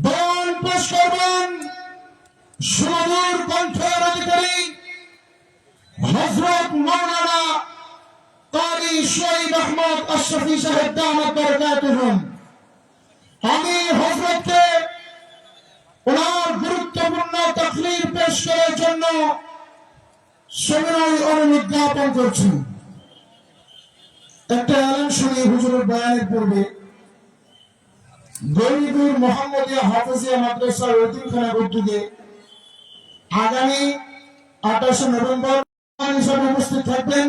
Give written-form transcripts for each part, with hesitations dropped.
বয়ান পেশ করবেন সুমধুর কণ্ঠের অধিকারী হযরত মাওলানা কারি শহীদ আহমদ আশরাফী সাহেব দামাত বরকাতুহুম। আমি হযরতকে ওনার গুরুত্বপূর্ণ তাকরীর পেশ করার জন্য সবিনয় অনুরোধ জ্ঞাপন করছি। একটা এলান শুনি হুজুরের বয়ানের পূর্বে গৌরীপুর মোহাম্মদিয়া হাফেজিয়া মাদ্রাসার এতিমখানার উদ্যোগে আগামী 28 নভেম্বর হিসাবে উপস্থিত থাকবেন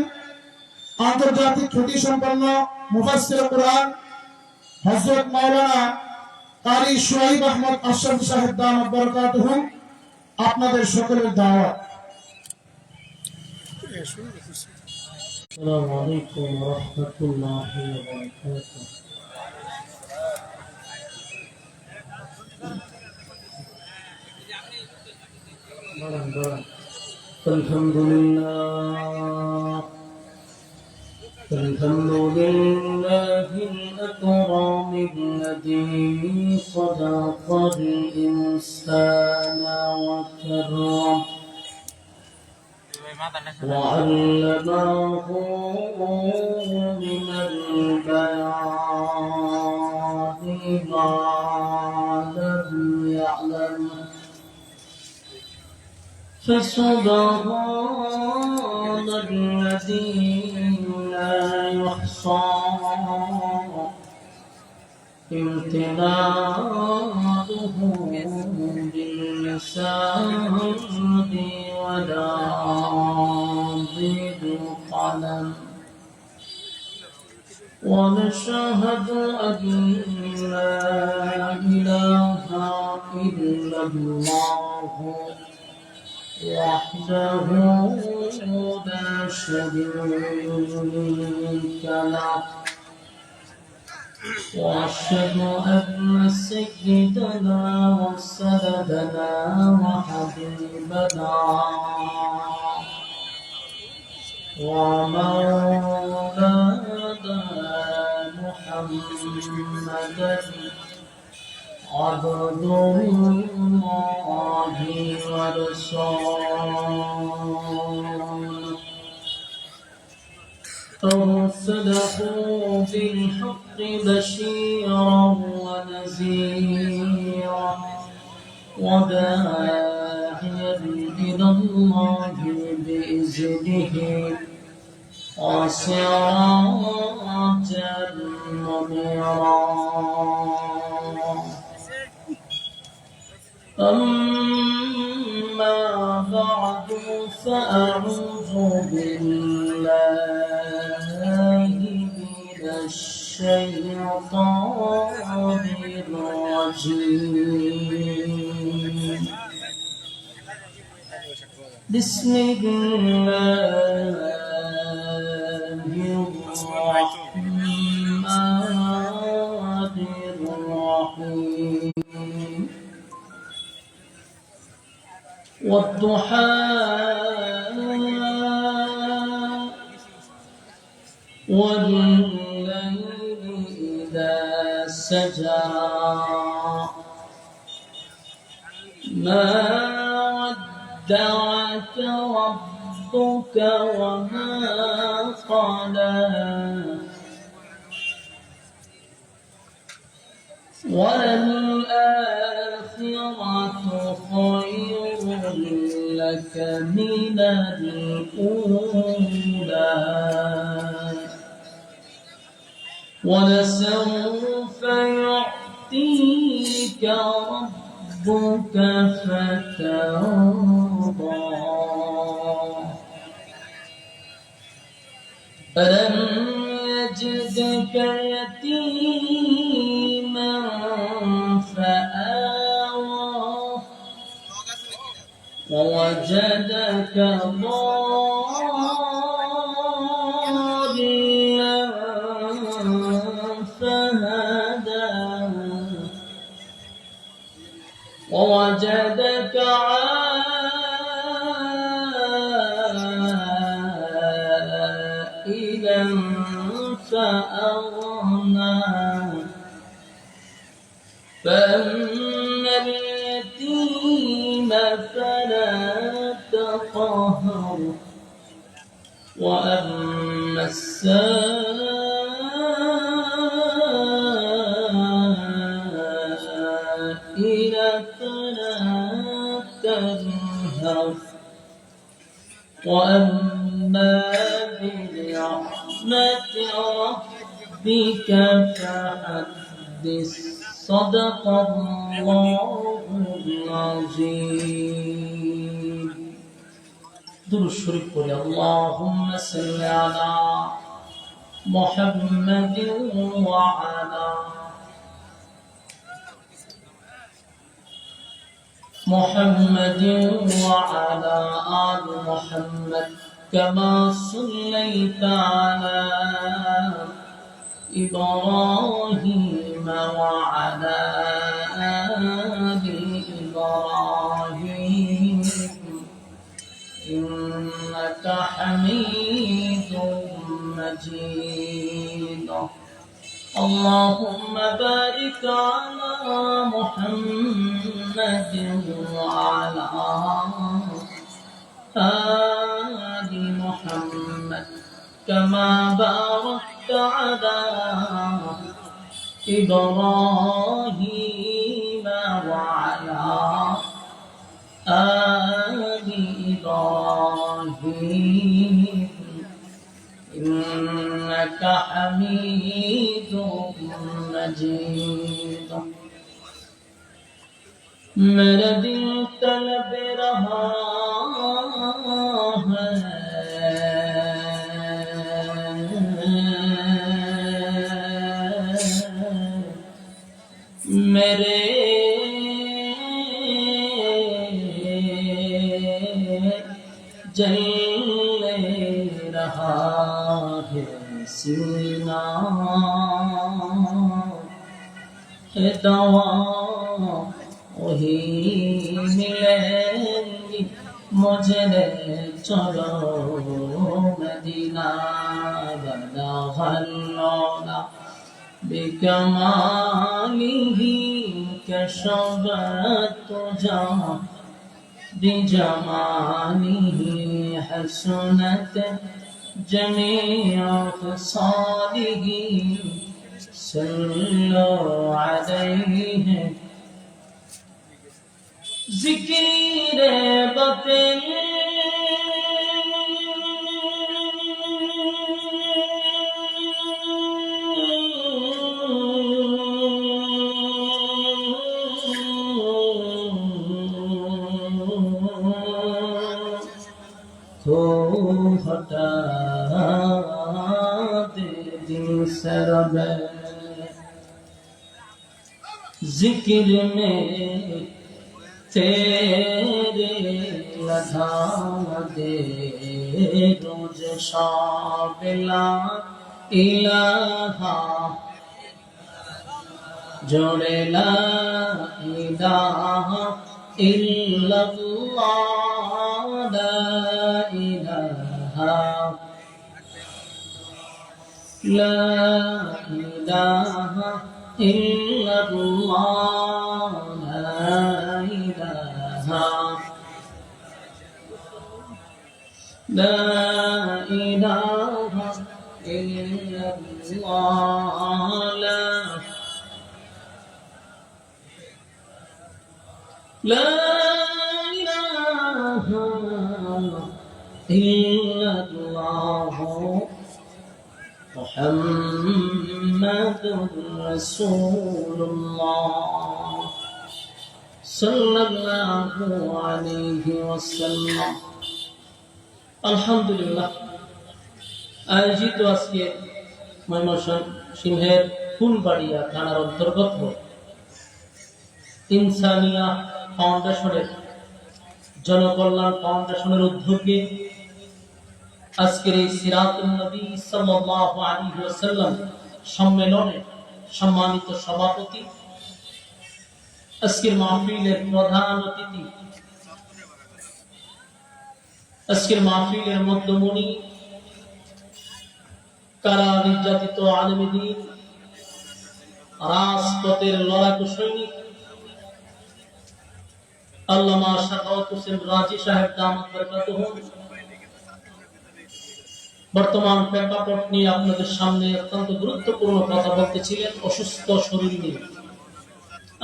আন্তর্জাতিক খ্যাতি সম্পন্ন মুফাসসির কুরআন হযরত মাওলানা কারি শহীদ আহমদ আশরাফী সাহেব দামাত বরকাতুহুম। আপনাদের সকলের দাওয়াত। السلام عليكم ورحمة الله وبركاته. الحمد لله الأكرم الذي صدق الإنسان وكرم وعلمه من البيان ما لم يعلم فسبحان الذي لا يحصى امتنانه باللسان ولا بالقلم ونشهد أن لا إله إلا الله وحده لا شريك له وأشهد أن سيدنا وسندنا وحبيبنا ومولانا محمدا عبد الله ورسوله أرسله بالحق بشيرا ونذيرا وداعيا إلى الله بإذنه وسراجا منيرا. أما بعد فأعوذ بالله من الشيطان الرجيم. بسم الله الرحمن الرحيم. والضحى والليل إذا سجى ما ودعك ربك وما قلى وللآخرة خير لك من الأولى ولسوف يعطيك ربك فترضى. ألم يجدك يتيما فآوى ووجدك ضالا فهدى ووجدك عائلا فأغنى فأما اليتيم فلا تقهر وأما السائل فلا تنهر وأما بنعمة ربك فحدث صدق الله العظيم. درود شريف قل اللهم صل على محمد وعلى محمد وعلى آل محمد كما صليت على إبراهيم وعلى آل إبراهيم إنك حميد مجيد. اللهم بارك على محمد وعلى آل محمد كما باركت على إبراهيم وعلى آل إبراهيم إنك حميد مجيد. मेरा दिल तलब रहा है मेरे जल रहा है सीना है दवा वही मिलेंगी मुझे चलो मदीना बना हल्ला बिकमालिही कशबत तुझा बिजमालिही हसनत जमीअ खसालिही सल्लु अलैहि जिक्र बतिल तो हटा दे दिल से रबे जिक्र में तेरे लधा दे रोज शाबिला इलाहा जोड़े ला इलाहा इल्लल्लाह ला इलाहा ला इलाहा इल्लल्लाह ला इलाहा ला इलाहा इल्लल्लाह لا إله إلا الله محمد رسول الله صلى الله عليه وسلم. আলহামদুলিল্লাহ আয়োজিত আজকে ময়মনসিংহের ফুলবাড়িয়া থানার অন্তর্গত ইনসানিয়া ফাউন্ডেশনের জনকল্যাণ ফাউন্ডেশনের উদ্যোগে আজকের এই সিরাতুন নবী সাল্লাল্লাহু আলাইহি ওয়াসাল্লাম সম্মেলনে সম্মানিত সভাপতি, আজকের মাহফিলের প্রধান অতিথি, আজকের মাহফিলের মধ্যমণি, কারা নির্যাতিত আলেমে দ্বীন, রাজপথের লড়াকু সৈনিক আল্লামা শাখাওয়াত হোসেন রাজি সাহেব দামাত বরকাতুহু বর্তমান প্রেক্ষাপট নিয়ে আপনাদের সামনে অত্যন্ত গুরুত্বপূর্ণ কথা বলতেছিলেন অসুস্থ শরীর নিয়ে।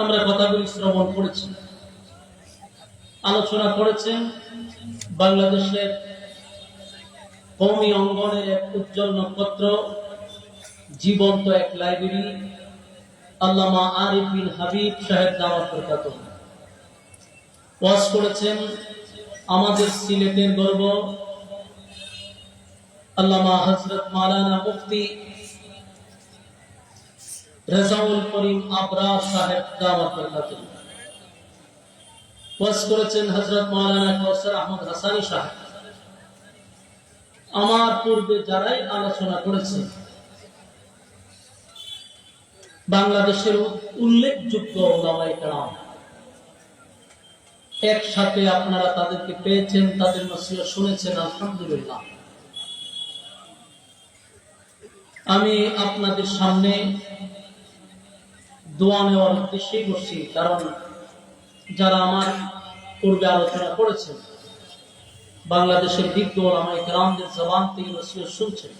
আমরা কথাগুলি শ্রবণ করেছি, আলোচনা করেছেন বাংলাদেশের কওমি অঙ্গনের এক উজ্জ্বল নক্ষত্র, জীবন্ত এক লাইব্রেরি, আল্লামা আরিফ বিন হাবিব সাহেব দামাত বরকাতুহু। ওয়াজ করেছেন আমাদের সিলেটের গর্ব আল্লামা হযরত মাওলানা মুফতি রেজাউল করিম আবরার সাহেব দামাত বরকাতুহু। ওয়াজ করেছেন হযরত মাওলানা কাউসার আহমদ হাসানী সাহেব। আমার পূর্বে যারাই আলোচনা করেছেন বাংলাদেশের উল্লেখযোগ্য উলামায়ে কেরাম, একসাথে আপনারা তাদেরকে পেয়েছেন, তাদের নসিহত শুনেছেন, আলহামদুলিল্লাহ। আমি আপনাদের সামনে দোয়া নেওয়ার উদ্দেশ্যে বসছি, কারণ যারা আমার পূর্বে আলোচনা করেছেন বাংলাদেশের বিজ্ঞ উলামায়ে কেরামদের জবান থেকে নসিহত শুনছেন,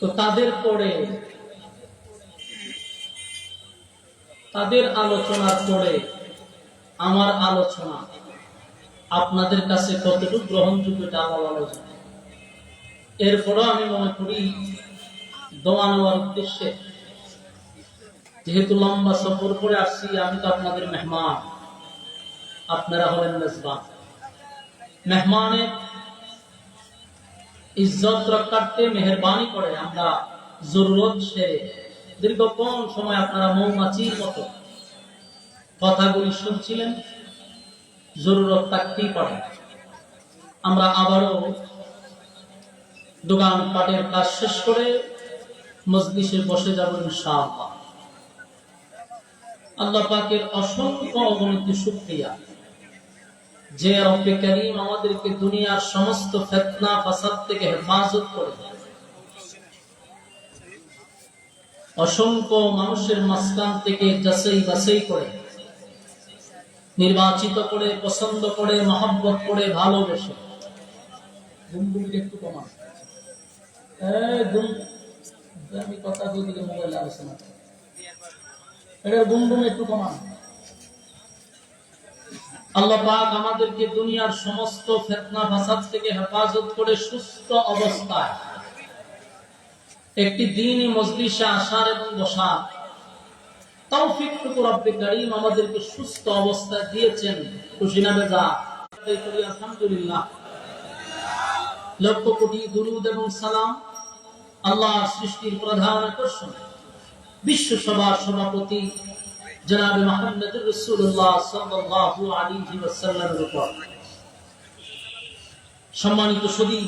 তো তাদের পরে তাদের আলোচনার পরে আমার আলোচনা আপনাদের কাছে কতটুকু গ্রহণযোগ্য এটা আমার আলোচনা। এরপরও আমি মনে করি দোয়া নেওয়ার উদ্দেশ্যে, যেহেতু লম্বা সফর করে আসছি, আমি তো আপনাদের মেহমান, আপনারা হলেন মেজবান। মেহমানের ইজ্জত রক্ষার্থে মেহেরবানি করে আমরা জরুরত সেরে দীর্ঘক্ষণ সময় আপনারা মৌমাছির মতো কথাগুলি শুনছিলেন, জরুরত থাকতেই পারে। আমরা আবারও দোকান পাটের কাজ শেষ করে মজলিসে বসে যাব ইনশাআল্লাহ। আল্লাহ পাকের অসংখ্য অগণিত শুকরিয়া যে রব্বে কারীম আমাদেরকে দুনিয়ার সমস্ত ফিতনা ফাসাদ থেকে হেফাজত করে, অসংখ্য মানুষের মাঝখান থেকে যাচাই বাছাই করে, নির্বাচিত করে, পছন্দ করে, মহব্বত করে, ভালোবেসে। একটু কমান, আমি কথা বলতে মোবাইলে আলোচনা, এটা গুমগুম একটু কমান। আল্লাহ পাক আমাদেরকে দুনিয়ার সমস্ত ফিতনা ফাসাদ থেকে হেফাজত করে সুস্থ অবস্থায় একটি দ্বীনি মজলিসে আসার এবং বসার তৌফিকটুকু রব্বে কারীম আমাদেরকে সুস্থ অবস্থায় দিয়েছেন। খুশি না বেজা? আলহামদুলিল্লাহ। লক্ষ কোটি দুরূদ এবং সালাম আল্লাহর সৃষ্টির প্রধান আকর্ষণ বিশ্ব সভার সভাপতি জনাবে মুহাম্মদুর রাসূলুল্লাহ সাল্লাল্লাহু আলাইহি ওয়াসাল্লামের উপর। সম্মানিত সুধী,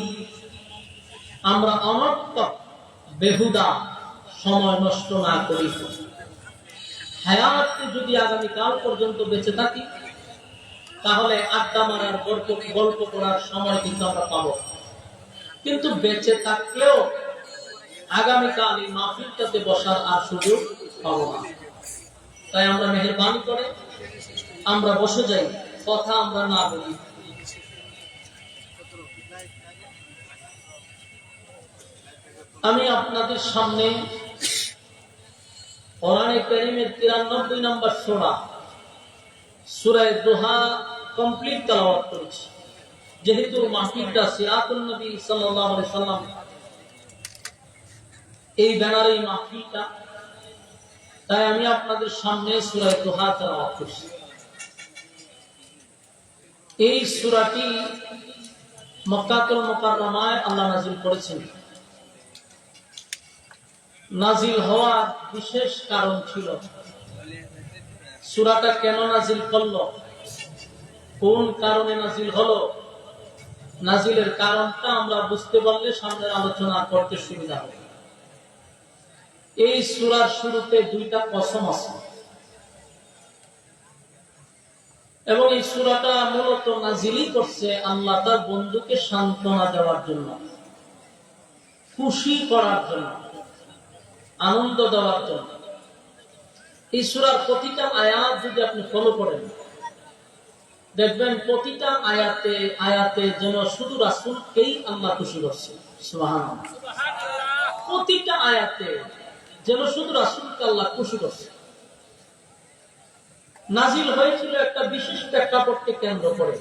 আমরা অনর্থক বেহুদা সময় নষ্ট না করি, হায়াতে যদি আগামীকাল পর্যন্ত বেঁচে থাকি তাহলে আড্ডা মারার গল্প করার সময় কিন্তু আমরা পাবো, কিন্তু বেঁচে থাকলেও আগামীকাল এই মাহফিলটাতে বসার আর সুযোগ পাবো না। তাই আমরা মেহেরবানি করে আমরা বসে যাই, কথা আমরা না বলি। আমি আপনাদের সামনে কোরআনে কারীমের 93 নম্বর সূরা সূরা দোহা কমপ্লিট তেলাওয়াত করেছি। যেহেতু মাহফিলটা সিরাতুন নবী সাল্লাল্লাহু আলাইহি সাল্লাম এই ব্যানারে মাহফিলটা, তাই আমি আপনাদের সামনে সূরা দোহা তেলাওয়াত করছি। এই সূরাটি মক্কাতুল মুকাররমায় আল্লাহ নাযিল করেছেন। নাজিল হওয়ার বিশেষ কারণ ছিল। সূরাটা কেন নাজিল করলো, কোন কারণে নাজিল হলো, নাজিলের কারণটা আমরা বুঝতে পারলে সামনের আলোচনা করতে সুবিধা হবে। এই সূরার শুরুতে দুইটা কসম আছে এবং এই সূরাটা মূলত নাজিলই করছে আল্লাহ তার বন্ধুকে সান্ত্বনা দেওয়ার জন্য, খুশি করার জন্য, আনন্দ দেওয়ার জন্য। এই সূরার প্রতিটা আয়াত যদি আপনি ফলো করেন, দেখবেন প্রতিটা আয়াতে আয়াতে যেন শুধু রাসূলকেই আল্লাহ খুশি করছে। সুবহানাল্লাহ। প্রতিটা আয়াতে যেন শুধু রাসূলকে আল্লাহ খুশি করছে। নাজিল হয়েছিল একটা বিশেষ প্রেক্ষাপটকে কেন্দ্র করে।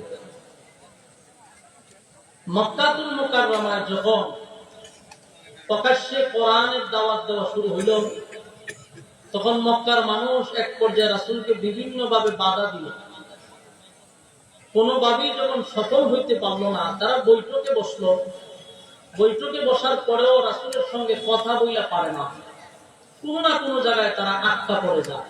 মক্কাতুল মুকাররমায় যখন প্রকাশ্যে কোরআনের দাওয়াত দেওয়া শুরু হইল, তখন মক্কার মানুষ এক পর্যায়ে রাসূলকে বিভিন্ন ভাবে বাধা দিল। কোনোভাবেই যখন সফল হইতে পারল না, তারা বৈঠকে বসলো। বৈঠকে বসার পরেও রাসূলের সঙ্গে কথা বইলা পারে না, কোনো না কোনো জায়গায় তারা আটকা পড়ে যায়।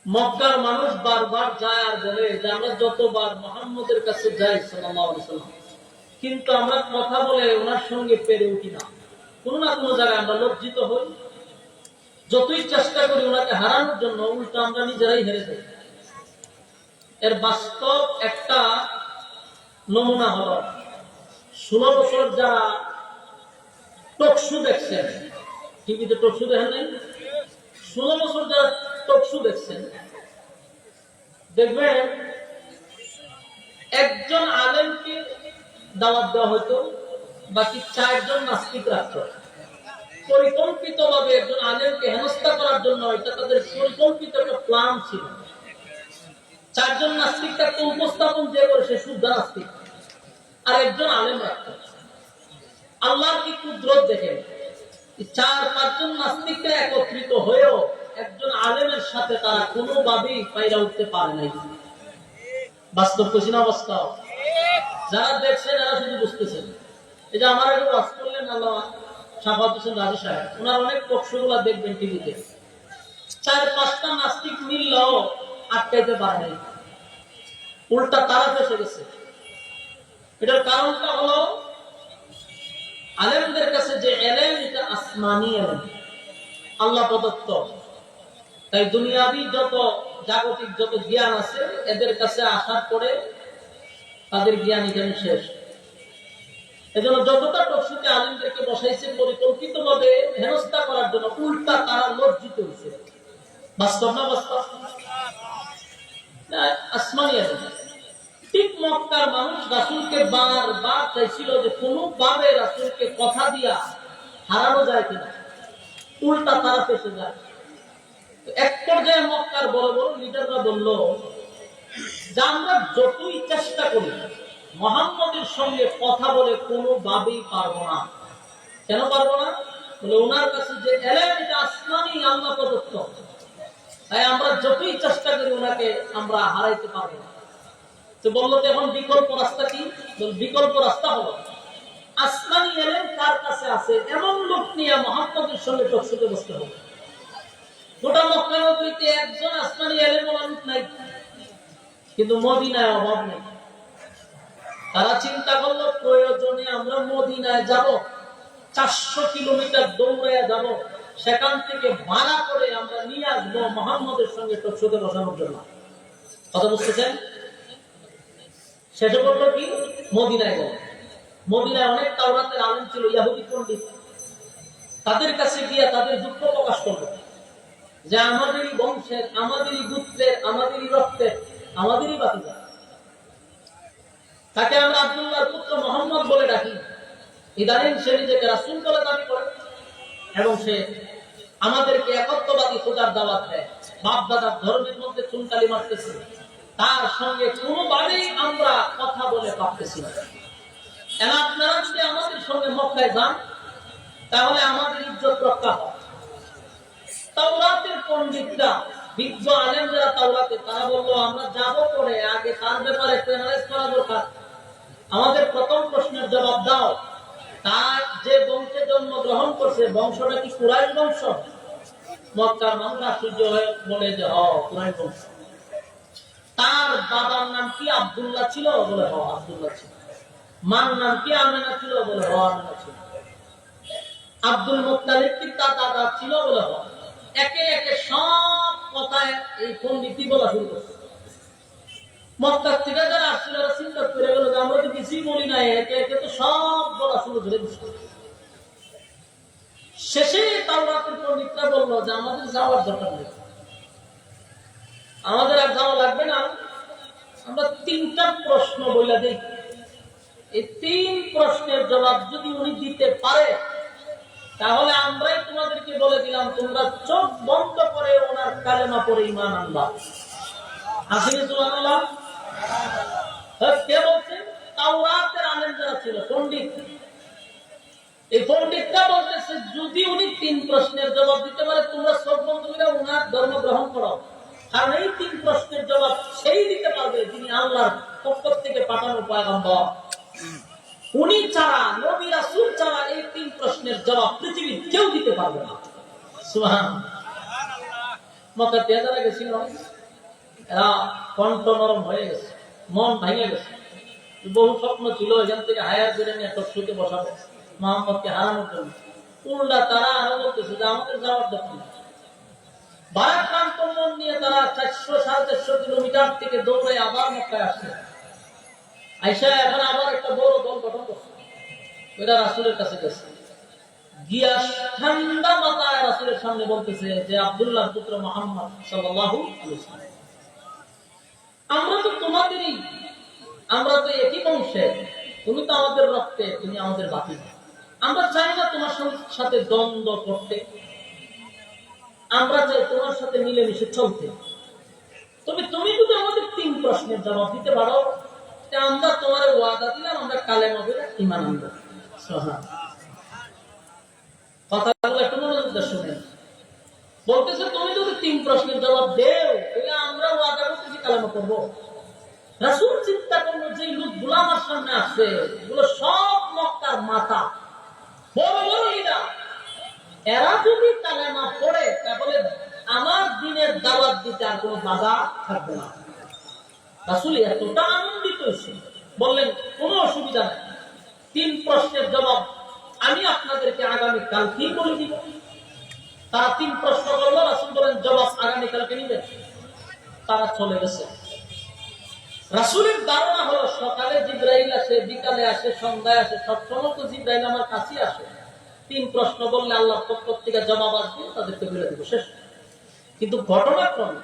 মক্কার মানুষ বারবার যায় আর বলে যে আমরা যতবার মুহাম্মদের কাছে যাই সাল্লাল্লাহু আলাইহি ওয়াসাল্লাম, কিন্তু আমরা কথা বলে ওনার সঙ্গে পেরে উঠি না, কোনো না কোনো জায়গায় আমরা লজ্জিত হই। যতই চেষ্টা করি ওনাকে হারানোর জন্য, উল্টো আমরা নিজেরাই হেরে যাই। এর বাস্তব একটা নমুনা হলো 16 বছর যারা টকশো দেখছেন, টিভিতে টকশো দেখেন নাই, 16 বছর যারা টকশো দেখছেন, দেখবেন একজন আলেমকে দাওয়াত দেওয়া হতো, বাকি 4 জন নাস্তিক রাখত। পরিকল্পিত ভাবে একজন আলেমকে হেনস্থা করার জন্য এটা তাদের পরিকল্পিত একটা প্ল্যান ছিল। 4 জন নাস্তিক তাকে উপস্থাপন যে করে সে শুদ্ধ নাস্তিক, আর একজন আলেম রাখত। আল্লাহর কি কুদরত দেখেন, 4-5 জন নাস্তিকরা একত্রিত হয়েও একজন আলেমের সাথে তারা কোনোভাবেই পাইরা উঠতে পারে নাই। বাস্তব কঠিন অবস্থা। যারা দেখছেন এরা শুধু বুঝতেছেন। এই যে আমার আগে ওয়াজ করলেন আল্লাহ শাফাত হোসেন রাজী সাহেব, ওনার অনেক টকশোগুলো দেখবেন টিভিতে, 4-5টা নাস্তিক মিললেও আটকাইতে পারে নাই, উল্টা তারা ফেসে গেছে। এটার কারণটা হলো আলেমদের কাছে যে এলেম, এটা আসমানি এলেম, আল্লাহ প্রদত্ত। তাই দুনিয়াবি যত জাগতিক যত জ্ঞান আছে, এদের কাছে আসার পরে তাদের জ্ঞান এখানে শেষ। এজন্য যতটা টকশোতে আলেমদেরকে বসাইছে পরিকল্পিত ভাবে হেনস্থা করার জন্য, উল্টা তারা লজ্জিত হয়েছে। বাস্তব না বাস্তব? আসমানি এলেম। ঠিক মক্কার মানুষ রাসূলকে বারবার চাইছিল যে কোনোভাবে রাসূলকে কথা দিয়া হারানো যায় কিনা, উল্টা তারা ফেসে যায়। এক পর্যায়ে মক্কার বড় বড় লিডাররা বলল যে আমরা যতই চেষ্টা করি মুহাম্মদের সঙ্গে কথা বলে কোনোভাবেই পারবো না। কেন পারবো না? বলে ওনার কাছে যে এলেম, এটা আসমানি আল্লাহ প্রদত্ত, তাই আমরা যতই চেষ্টা করি ওনাকে আমরা হারাইতে পারবো না। তো বললো যে এখন বিকল্প রাস্তা কি? বিকল্প রাস্তা হলো আসমানি এলেম কার কাছে আছে এমন লোক নিয়ে মুহাম্মদের সঙ্গে টকশোতে বসতে হবে। গোটা মক্কা নগরীতে একজন আসমানি এলেম মানুষ নাই, কিন্তু মদিনায় অভাব নেই। তারা চিন্তা করলো প্রয়োজনে আমরা মদিনায় যাব, 400 কিলোমিটার দৌড়াইয়া যাব, সেখান থেকে ভাড়া করে আমরা নিয়ে আসবো মুহাম্মদের সঙ্গে টকশোতে বসানোর জন্য। কথা বুঝতেছেন? শেষে বললো কি, মদিনায় গেল। মদিনায় অনেক তাওরাতের আলেম ছিল, ইহুদি পণ্ডিত। তাদের কাছে গিয়ে তাদের দুঃখ প্রকাশ করলো যে আমাদেরই বংশের, আমাদেরই গোত্রের, আমাদেরই রক্তের, আমাদেরই বাতিজা, তাকে আমরা আব্দুল্লাহর পুত্র মুহাম্মদ বলে ডাকি। ইদানিং সে নিজেকে রাসূল বলে দাবি করে এবং সে আমাদেরকে একত্ববাদী খোদার দাওয়াত দেয়, বাপ দাদার ধর্মের মধ্যে চুনকালি মারতেছে। তার সঙ্গে কোনোভাবেই আমরা কথা বলে পারতেছি না। আপনারা যদি আমাদের সঙ্গে মক্কায় যান, তাহলে আমাদের ইজ্জত রক্ষা হয়। তাওরাতের পণ্ডিতরা, বিজ্ঞ আলেম যারা তাওরাতে, তারা বললো আমরা যাব করে আগে তার ব্যাপারে প্যানালাইজ করা দরকার। আমাদের প্রথম প্রশ্নের জবাব দাও, তার যে বংশে জন্মগ্রহণ করছে বংশটা কি কুরাইশ বংশ? মক্কার মানুষ আশ্চর্য হয়ে বলে যে কুরাইশ বংশ। তার বাবার নাম কি আব্দুল্লাহ ছিল? বলে আব্দুল্লাহ ছিল। মার নাম কি আমেনা ছিল? বলে আমেনা ছিল। আব্দুল মুত্তালিব কি তার দাদা ছিল? বলে একে একে সব কথায় এই পণ্ডিতই বলা শুরু করছে। মক্কা থেকে যারা আসছিল চিন্তা করে গেল যে আমরা তো কিছুই বলি নাই, একে একে তো সব বলা শুরু করে দিচ্ছে। শেষে তাওরাতের পণ্ডিতরা বলল যে আমাদের যাওয়ার দরকার নেই, আমাদের আর যাওয়া লাগবে না, আমরা 3টা প্রশ্ন বইলা দেই, এই 3 প্রশ্নের জবাব যদি উনি দিতে পারে তাহলে আমরাই তোমাদেরকে বলে দিলাম তোমরা চোখ বন্ধ করে ওনার কালেমা পড়ে ঈমান আনবা। আসলে সুবহানাল্লাহ। কে বলছে? তাওরাতের আলেম যারা ছিল, পণ্ডিত। এই পণ্ডিতরা বলতেছে যদি উনি 3 প্রশ্নের জবাব দিতে পারে তোমরা চোখ বন্ধ করে ওনার ধর্ম গ্রহণ করো, কারণ এই 3 প্রশ্নের জবাব সেই দিতে পারবে যিনি আল্লাহর পক্ষ থেকে পাঠানো পয়গম্বর। উনি ছাড়া, নবী রাসূল ছাড়া এই 3 প্রশ্নের জবাব পৃথিবীর কেউ দিতে পারবে না। সুবহানাল্লাহ। মক্কাতে যারা গেছিল এরা কণ্ঠ নরম হয়ে গেছে, মন ভেঙে গেছে, বহু স্বপ্ন ছিল এখান থেকে হায়ার করে নিয়ে টকশোতে বসাবো মুহাম্মদকে হারানোর জন্য। উল্টা তারা আরো বলতেছে যে আমাদের যাওয়ার দরকার নেই। ভারাক্রান্ত মন নিয়ে তারা 400-450 কিলোমিটার থেকে দৌড়ে আবার মক্কায় আসছে। আইসা এখন আবার একটা বড় দল গঠন করছে, ওরা রাসূলের কাছে গেছে, গিয়া ঠান্ডা মাথায় রাসূলের সামনে বলতেছে যে আব্দুল্লাহ পুত্র মুহাম্মদ সাল্লাল্লাহু আলাইহি ওয়াসাল্লাম, আমরা তো তোমাদেরই, আমরা তো একই বংশের, তুমি তো আমাদের রক্তে, তুমি আমাদের বাতি, আমরা চাই না তোমার সাথে দ্বন্দ্ব করতে, আমরা চাই তোমার সাথে মিলেমিশে চলতে। তবে তুমি যদি আমাদের 3 প্রশ্নের জবাব দিতে পারো আমরা তোমার ওয়াদা দিলাম আমরা কালেমা পড়ে ঈমান আনবো। কথাগুলো একটু মনোযোগ দিয়ে শুনেন। বলতেছে তুমি যদি 3 প্রশ্নের জবাব দেও তাহলে আমরা ওয়াদা করতেছি কালেমা পড়বো। রাসূল চিন্তা করলো যে লোকগুলো আমার সামনে আসছে এগুলো সব মক্কার মাথা, বড় বড় লিডার, এরা যদি কালেমা পড়ে তাহলে আমার দিনের দাওয়াত দিতে আর কোনো বাধা থাকবে না। রাসূল এতটা আনন্দিত হয়েছে, বললেন কোনো অসুবিধা নেই, 3 প্রশ্নের জবাব আমি আপনাদেরকে আগামীকালকেই বলে দিব। তারা 3 প্রশ্ন করলো, রাসূল বলেন জবাব আগামীকালকে নিবেন। তারা চলে গেছে। রাসূলের ধারণা হলো সকালে জিবরাইল আসে, বিকালে আসে, সন্ধ্যায় আসে, সবসময় তো জিবরাইল আমার কাছে আসে, 3 প্রশ্ন বললে আল্লাহর পক্ষ থেকে জবাব আসবে, তাদেরকে বলে দিব, শেষ। কিন্তু ঘটনাক্রমে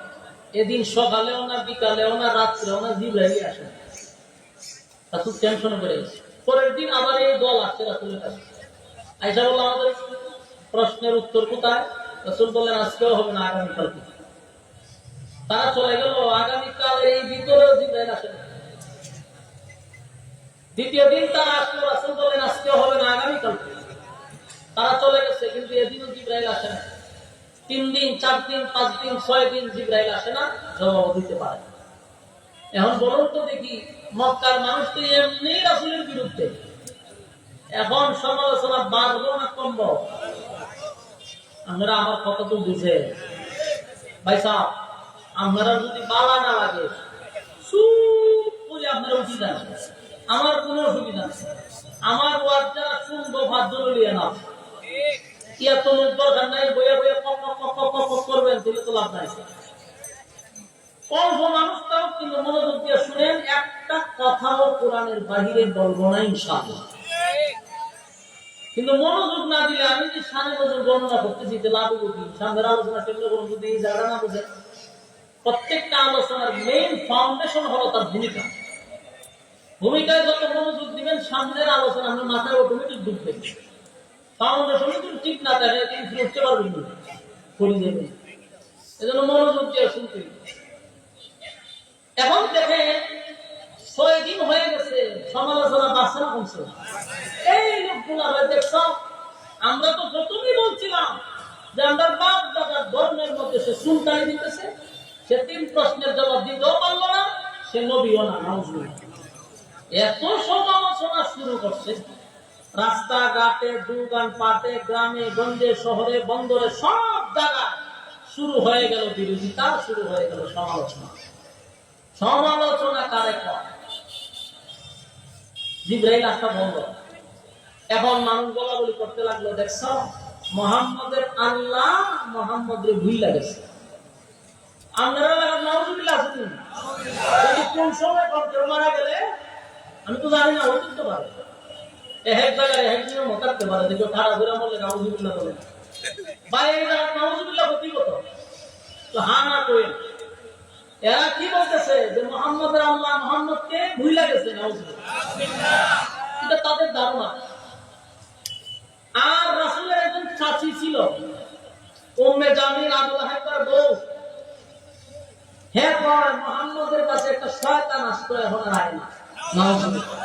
এদিন সকালেও না, বিকালেও না, রাত্রেও না, জিবরাইল আসে। রাসূল টেনশন করে গেছে। পরের দিন আবার এই দল আসছে রাসূলের কাছে, আয়েশা বলল আমাদের প্রশ্নের উত্তর কোথায়? রাসূল বললেন আজকেও হবে না, আগামীকালকে। তারা চলে গেল। আগামীকাল এই ভিতরেও জিবরাইল আসে। দ্বিতীয় দিন তারা আসলো, রাসূল বললেন আজকেও হবে না, আগামীকালকে। তারা চলে গেছে, কিন্তু এদিনও জিবরাইল আসে না। 3 দিন, 4 দিন, 5 দিন, 6 দিন জিবরাইল আসে না, জবাব দিতে পারে। এখন বলুন তো দেখি, মক্কার মানুষ তো এমনি রাসূলের বিরুদ্ধে, এখন সমালোচনা বাড়বো না কমবো? আপনারা আমার কথা তো বুঝে ভাই সাহেব, আপনারা যদি বালা না লাগে চুপ করে আপনারা উঠে যান, আমার কোনো অসুবিধা নেই। আমার ওয়াজ যারা শুনবো ভাদ্র লিয়ে না, এত লোক দরকার নাই, বইয়া বইয়া কক কক কক কক কক করবেন, তাহলে তো লাভ নাই। অল্প মানুষটাও কিন্তু মনোযোগ দিয়ে শুনেন, একটা কথাও কোরআনের বাহিরে বলবো না ইনশাআল্লাহ। কিন্তু মনোযোগ না দিলে আমি যে সামনে নজর গণনা করতেছি লাভ বুঝি, সামনের আলোচনা কেন্দ্র করুন, যদি এই জায়গা না বুঝে। প্রত্যেকটা আলোচনার মেইন ফাউন্ডেশন হলো তার ভূমিকা। ভূমিকায় যত মনোযোগ দিবেন সামনের আলোচনা আপনার মাথায় অটোমেটিক ঢুকবে। ফাউন্ডেশন যদি ঠিক না থাকে তিনি উঠতে পারবেন না, করে দেবেন। এজন্য মনোযোগ দিয়ে শুনতে। এখন দেখেন 6 দিন হয়ে গেছে, সমালোচনা বাড়ছে না কমছে? এই লোকগুলা দেখছ, আমরা তো প্রথমেই বলছিলাম যে আমরা বাপ দাদার ধর্মের মধ্যে সে সুলতানি দিতেছে, সে 3 প্রশ্নের জবাব দিতেও পারলো না, সে নবীও না। এত সমালোচনা শুরু করছে, রাস্তাঘাটে, দোকান পাটে, গ্রামে গঞ্জে, শহরে বন্দরে, সব জায়গায় শুরু হয়ে গেল বিরোধিতা, শুরু হয়ে গেল সমালোচনা। সমালোচনা কারে কয়? জিবরাইল আসা বন্ধ। এখন মানুষ বলাবলি করতে লাগলো, দেখছ মুহাম্মদের আল্লাহ মুহাম্মদের ভুইলা গেছে। আপনারা নাউজুবিল্লাহ আছেন, কোন সময় কেউ মারা গেলে আমি তো জানি না, হতে পারে। এক জায়গায় এক নিয়ম থাকতে পারে, দেখো খারাপ করে বললে নাউজুবিল্লাহ বলে বাইরে নাউজুবিল্লাহ হতেই কত তো হা না কই। এরা কি বলতেছে যে মুহাম্মদের আল্লাহ মুহাম্মদকে ভুলে গেছে, নাউজুবিল্লাহ, এটা তাদের ধারণা। আর রাসূলের একজন চাচী ছিল উম্মে জামিল আবু লাহাবের বউ, হ্যাঁ পর মুহাম্মদের কাছে একটা শয়তান আসতো, এখন আর আয় না, নাউজুবিল্লাহ।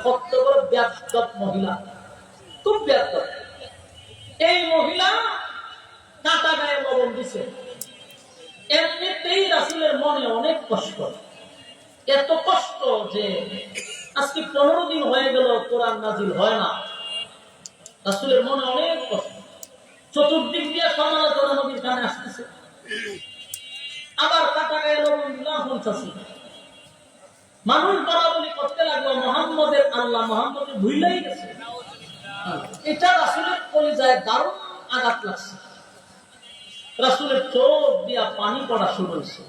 কত বড় বেয়াদব মহিলা, খুব বেয়াদব। এই মহিলা কাটা গায়ে লবণ দিছে, এমনিতেই রাসূলের মনে অনেক কষ্ট, এত কষ্ট যে আজকে 15 দিন হয়ে গেল কোরআন নাজিল হয় না। রাসূলের মনে অনেক কষ্ট, চতুর্দিক দিয়ে সমালোচনা নবীর কানে আসতেছে, আবার কাটা গায়ে লবণ দিলাম বলতেছে। মানুষ বলাবলি করতে লাগলো মুহাম্মদের আল্লাহ মুহাম্মদের ভুলেই গেছে। এটা রাসূলের কলিজায় দারুণ আঘাত লাগছে, রাসূলের চোখ দিয়া পানি পড়া শুরু হয়েছে।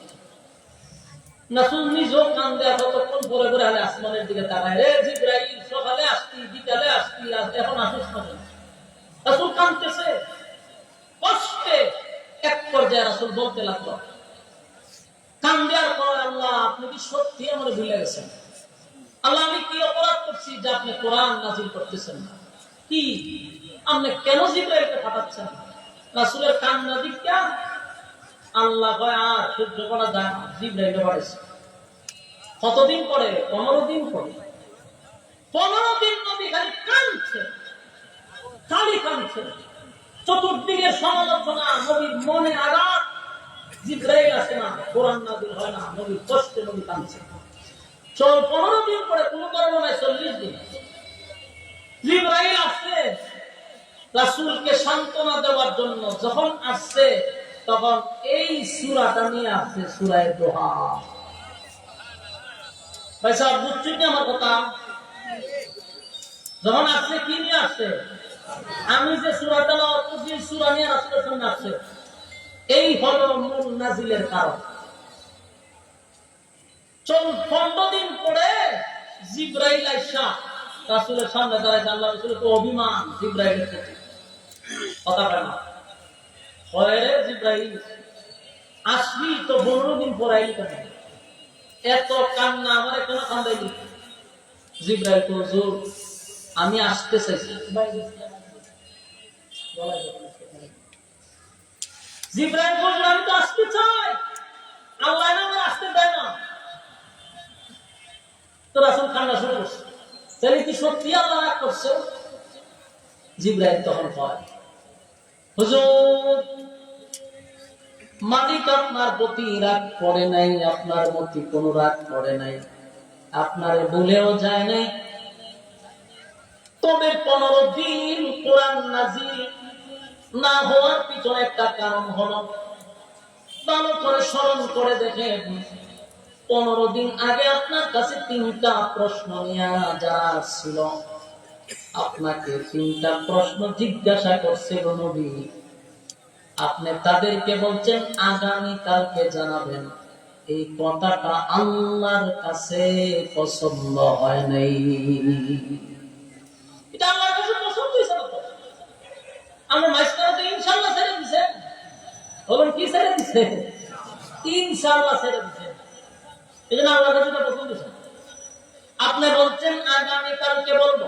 রাসূল নিজেও কান্দে, কতক্ষণ পরে পরে আলে আসমানের দিকে তাকায়, রে জিবরাইল সকালে আসতি বিকালে আসতি, আজ এখন আসিস না। রাসূল কাঁদতেছে কষ্টে। এক পর্যায়ে রাসূল বলতে লাগলো, কান্দার পর, আল্লাহ আপনি কি সত্যি আমার ভুলে গেছেন? আল্লাহ আমি কি অপরাধ করছি যে আপনি কোরআন নাজিল করতেছেন না? কি আপনি কেন জিবরাইলকে পাঠাচ্ছেন? রাসূলের কান্না দিকটা আল্লাহ কয় আর সহ্য করা যায় না, জিবরাইল পাঠাইছে। কতদিন পরে? 15 দিন পরে। 15 দিন নবী খালি কাঁদছে, খালি কাঁদছে, চতুর্দিকে সমালোচনা, নবীর মনে আঘাত। জিবরাইল আসে না, কোরআন নাজিল হয় না, নবীর কষ্টে নবী কাঁদছে। 15 দিন পরে, কোন কারণে নাই 40 দিন, জিবরাইল আসছে রাসূলকে সান্ত্বনা দেওয়ার জন্য। যখন আসছে তখন এই সূরাটা নিয়ে আসছে, সূরা দোহা। পয়সা বুঝছেন আমার কথা? যখন আসছে কি নিয়ে আসছে? আমি যে সূরাটা অর্থ দিয়ে সূরা নিয়ে রাসূলের সামনে আসছে, এই হলো মূল নাজিলের কারণ। 15 দিন পরে জিবরাইল আইসা রাসূলের সামনে দাঁড়ায়। আল্লাহ রাসূলের তো অভিমান জিবরাইলের প্রতি, কথা বলে না হয় রে জিবরাইল আসবি তো 15 দিন পর আইলি কেন? এত কান্না আমার কেন কান্দাইলি? জিবরাইল তো হুজুর আমি আসতে চাইছি। জিবরাইল বলল আমি তো আসতে চাই, আল্লাহ না আমার আসতে দেয় না। তো রাসূল কান্না শুরু করছে, তাহলে কি সত্যি আল্লাহ রাগ করছে? জিবরাইল তখন কয়, হুজুর মালিক আপনার প্রতি রাগ করে নাই, আপনার প্রতি কোনো রাগ করে নাই, আপনারে বলেও যায় নাই। তবে 15 দিন কোরআন নাজিল না হওয়ার পিছনে একটা কারণ হলো, ভালো করে স্মরণ করে দেখেন 15 দিন আগে আপনার কাছে 3টা প্রশ্ন নিয়ে যারা ছিল, আপনাকে 3টা প্রশ্ন জিজ্ঞাসা করছে গো নবী। আপনি তাদেরকে বলছেন আগামী কালকে জানাবেন, এই কথাটা আল্লাহর কাছে পছন্দ হয় নাই। এটা আল্লাহর কাছে পছন্দ হয়েছে না তো? আমরা মাইস্টারতে ইনশাআল্লাহ ছেড়ে দিছে, বলুন কি ছেড়ে দিছে? ইনশাআল্লাহ ছেড়ে দিছে। এই জন্য আল্লাহর কাছে পছন্দ হয়েছে। আপনি বলছেন আগামী কালকে বলবো,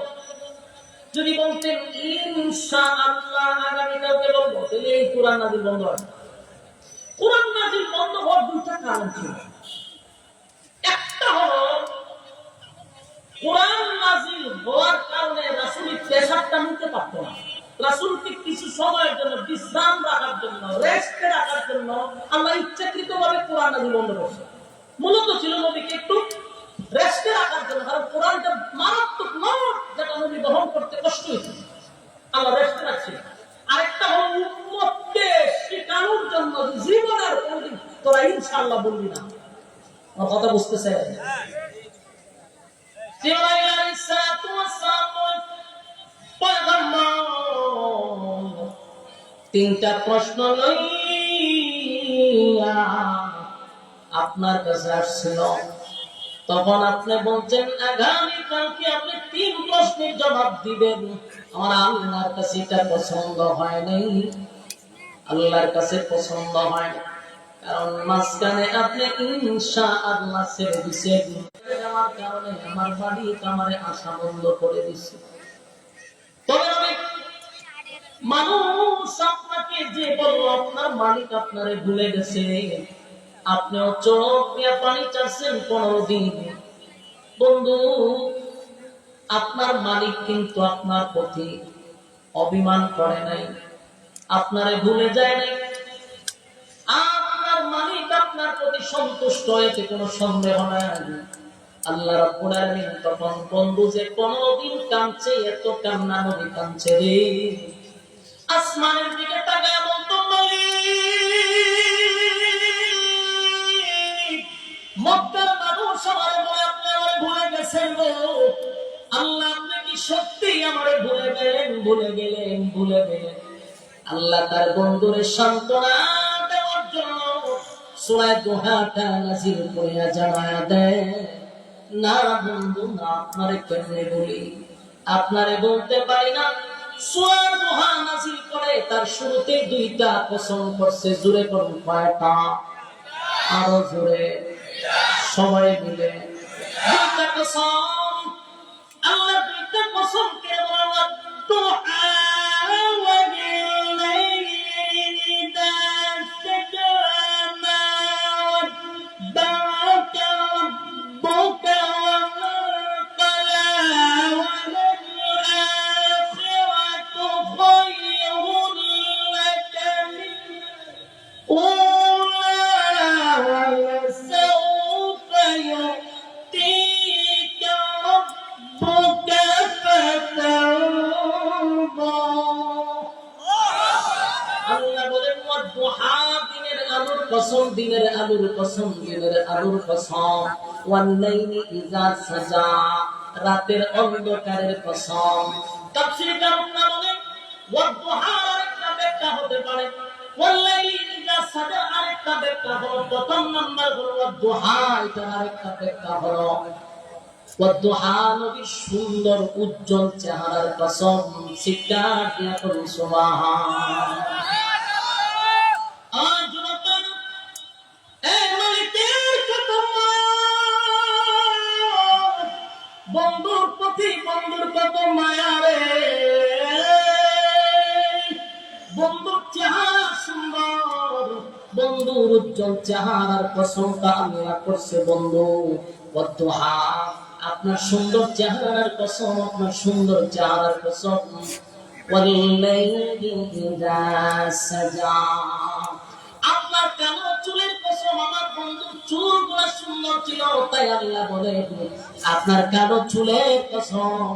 যদি বলতেন ইনশাআল্লাহ আগামীকালকে বলবো, তাহলে এই কোরআন নাজিল বন্ধ হয়। কোরআন নাজিল বন্ধ হওয়ার 2টা কারণ ছিল। একটা হলো কোরআন নাজিল হওয়ার কারণে রাসূল পেশাবটা নিতে পারত না। রাসূলকে কিছু সময়ের জন্য বিশ্রাম রাখার জন্য, রেস্ট রাখার জন্য আল্লাহ ইচ্ছাকৃতভাবে কোরআন নাজিল বন্ধ করছে। মূলত ছিল নবীকে একটু রেস্টে রাখার জন্য, কারণ কোরআনটা মারাত্মক নোট যেটা নবী বহন করতে কষ্ট হয়েছে, আল্লাহ রেস্টে রাখছে। আরেকটা হলো উম্মতকে শেখানোর জন্য, জীবনের কোনদিন তোরা ইনশাআল্লাহ বলবি না। আমার কথা বুঝতেছে? জিবরাইল আলাইহিস সালাতু ওয়াস সালাম পয়গম্বর 3টা প্রশ্ন লইয়া আপনার কাছে আসছিল। তখন আপনি বলছেন আগামীকালকে আপনি 3 প্রশ্নের জবাব দিবেন। আমার আল্লাহর কাছে এটা পছন্দ হয় নাই, আল্লাহর কাছে পছন্দ হয় না। কারণ মাঝখানে আপনি ইনশাআল্লাহ ছেড়ে দিছেন, আমার কারণে আমার বাড়ি আমারে আশা বন্ধ করে দিছে। তবে মানুষ আপনাকে যে বলল আপনার মালিক আপনারে ভুলে গেছে, আপনিও চোখ দিয়ে পানি চাচ্ছেন 15 দিন। বন্ধু, আপনার মালিক কিন্তু আপনার প্রতি অভিমান করে নাই, আপনারে ভুলে যায় নাই। আপনার মালিক আপনার প্রতি সন্তুষ্ট হয়েছে, কোনো সন্দেহ নাই। আল্লাহ রাব্বুল আলামিন তখন বন্ধু যে 15 দিন কাঁদছে, এত কান্না নবী কাঁদছে রে, আসমানের দিকে তাকায় বলতো মালিক, মক্কার মানুষ আমারে বলে আপনি আমারে ভুলে গেছেন গো। আল্লাহ আপনি কি সত্যি আমারে ভুলে গেলেন? ভুলে গেলেন, ভুলে গেলেন। আল্লাহ তার বন্ধুরে সান্ত্বনা দেওয়ার জন্য সূরা দুহাটা নাযিল করিয়া জানায়া দেয়, না বন্ধু না, আপনারে কেমনে বলি, আপনারে বলতে পারি না। সূরা দুহা নাযিল করে তার শুরুতে 2টা কসম করছে। জোরে করুন, কয়টা? আরো জোরে, সবাই মিলে 2টা কসম। আল্লাহ 2টা কসম কে বলা, দুহা ওয়া বিল-লাইলি ইযা সাজা মা ওয়াদ্দা'আকা রাব্বুকা ওয়া মা ক্বালা, ওয়াল-আখিরাতু খায়রুন লাকা মিন-আল-উলা, ওয়ালাসawfa yu'tika rabbuka fatarda। আল্লাহ বলেন ওয়াদুহা, দিনের আলোর কসম, দিনের আলোর কসম, দিনের আলোর কসম, ওয়াল-লাইলি ইযা সাজা, রাতের অন্ধকারের কসম। তাফসীরকাররা বলেন ওয়াদুহা আরেকটা ব্যাখ্যা হতে পারে, ওয়াল-লাইলি ইযা সাজা আরেকটা ব্যাখ্যা হলো, প্রথম নাম্বার হলো ওয়াদুহা, এটা আরেকটা ব্যাখ্যা হলো ওয়াদুহা নবীর সুন্দর উজ্জ্বল চেহারার কসম। চিৎকার দিয়া করুন সুবহানাল্লাহ। আজ যুবক, এই মালিকের কত মায়া, বন্ধুর প্রতি বন্ধুর কত মায়া রে। বন্ধুর চেহারা সুন্দর, বন্ধুর উজ্জ্বল চেহারার কসমটা আল্লাহ করছে। বন্ধু ওয়াদুহা, আপনার সুন্দর চেহারার কসম, আপনার সুন্দর চেহারার কসম। ওয়াল-লাইলি ইযা সাজা, আপনার কালো চুলের কসম। আমার বন্ধুর চুলগুলো সুন্দর ছিল, তাই আল্লাহ বলে আপনার কালো চুলের কসম।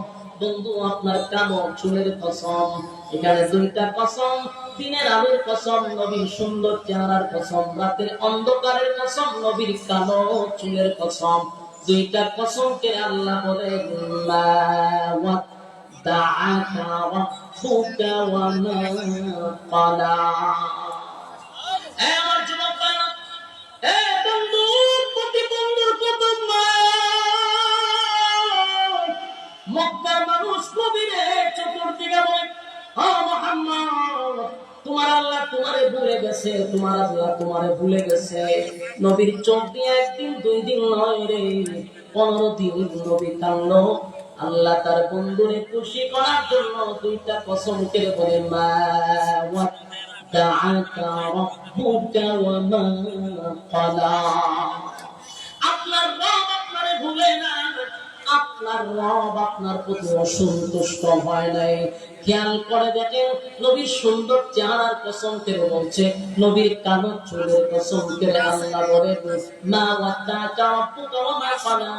বন্ধু আপনার কালো চুলের কসম। এখানে 2টা কসম, দিনের আলোর কসম, নবীর সুন্দর চেহারার কসম, রাতের অন্ধকারের কসম, নবীর কালো চুলের কসম। 2টা কসমকে আল্লাহ বলে মা ওয়াদ্দা'আকা রাব্বুকা ওয়া মা ক্বালা। আমার যুবক ভাইরা, বন্ধুর প্রতি বন্ধুর কত মায়া। মক্কার মানুষ কবিরে চতুর্দিকে বলে, ও মুহাম্মদ, তোমার আল্লাহ তোমারে ভুলে গেছে, তোমার আল্লাহ তোমারে ভুলে গেছে। নবীর চোখ দিয়ে 1 দিন 2 দিন নয় রে, 15 দিন নবী কাঁদলো। আল্লাহ তার বন্ধুরে খুশি করার জন্য 2টা কসম করে বলে মা ওয়াদ্দা'আকা রাব্বুকা ওয়া মা ক্বালা। আপনার রব আপনারে ভুলে না, আপনার রব আপনার প্রতি অসন্তুষ্ট হয় নাই। খেয়াল করে দেখেন, নবীর সুন্দর চেহারার কসম করে বলছে, নবীর কালো চুলের কসম করে আল্লাহ বলে মা ওয়াদ্দা'আকা রাব্বুকা ওয়া মা ক্বালা।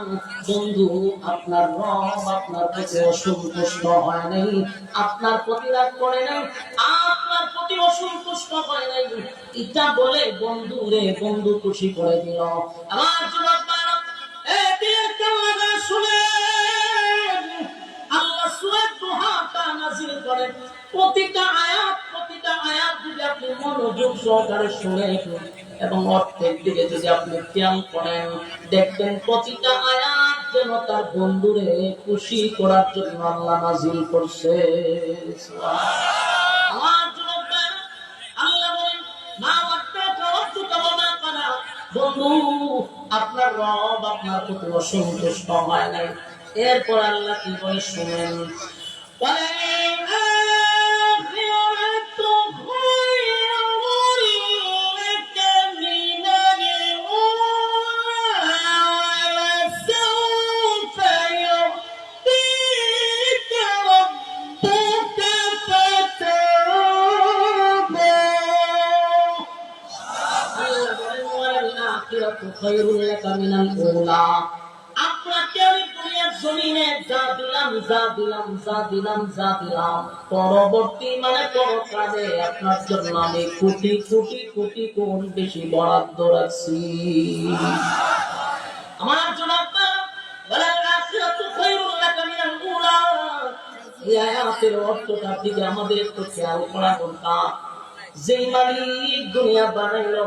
বন্ধু আপনার রব আপনার প্রতি অসন্তুষ্ট হয় নাই, আপনার প্রতি রাগ করে নাই, আপনার প্রতি অসন্তুষ্ট হয় নাই। এটা বলে বন্ধু রে, বন্ধু খুশি করে দিল। আমার যুবক ভাইরা, এই দিনের কান্না শুনে আল্লাহ সূরা দুহাটা নাযিল করেন। প্রতিটা আয়াত যদি আপনি মনোযোগ সহকারে শুনেন, এবং অর্থের দিকে যদি আপনি খেয়াল করেন, দেখবেন প্রতিটা আয়াত যেন তার বন্ধুরে খুশি করার জন্য আল্লাহ নাযিল করছে। আমার যুবক ভাইরা, আল্লাহ বলেন, মা ওয়াদ্দাকা রাব্বুকা ওয়া মা ক্বালা। বন্ধু, আপনার রব আপনার প্রতি অসন্তুষ্ট হয় নাই। এরপর আল্লাহ কি বলে শুনেন, খায়রুল লাকা মিনাল উলা। আপনাকে আমি দুনিয়ার জমিনে যা দিলাম, পরবর্তী মানে পরকালে আপনার জন্য আমি কোটি কোটি কোটি গুণ বেশি বরাদ্দ রাখছি। আমার জন্য ওয়ালাল আখিরাতু খায়রুল লাকা মিনাল উলা। এই আয়াতের অর্থটা দিকে আমাদের একটু খেয়াল করা দরকার। যেই মালিক দুনিয়া বানাইলো,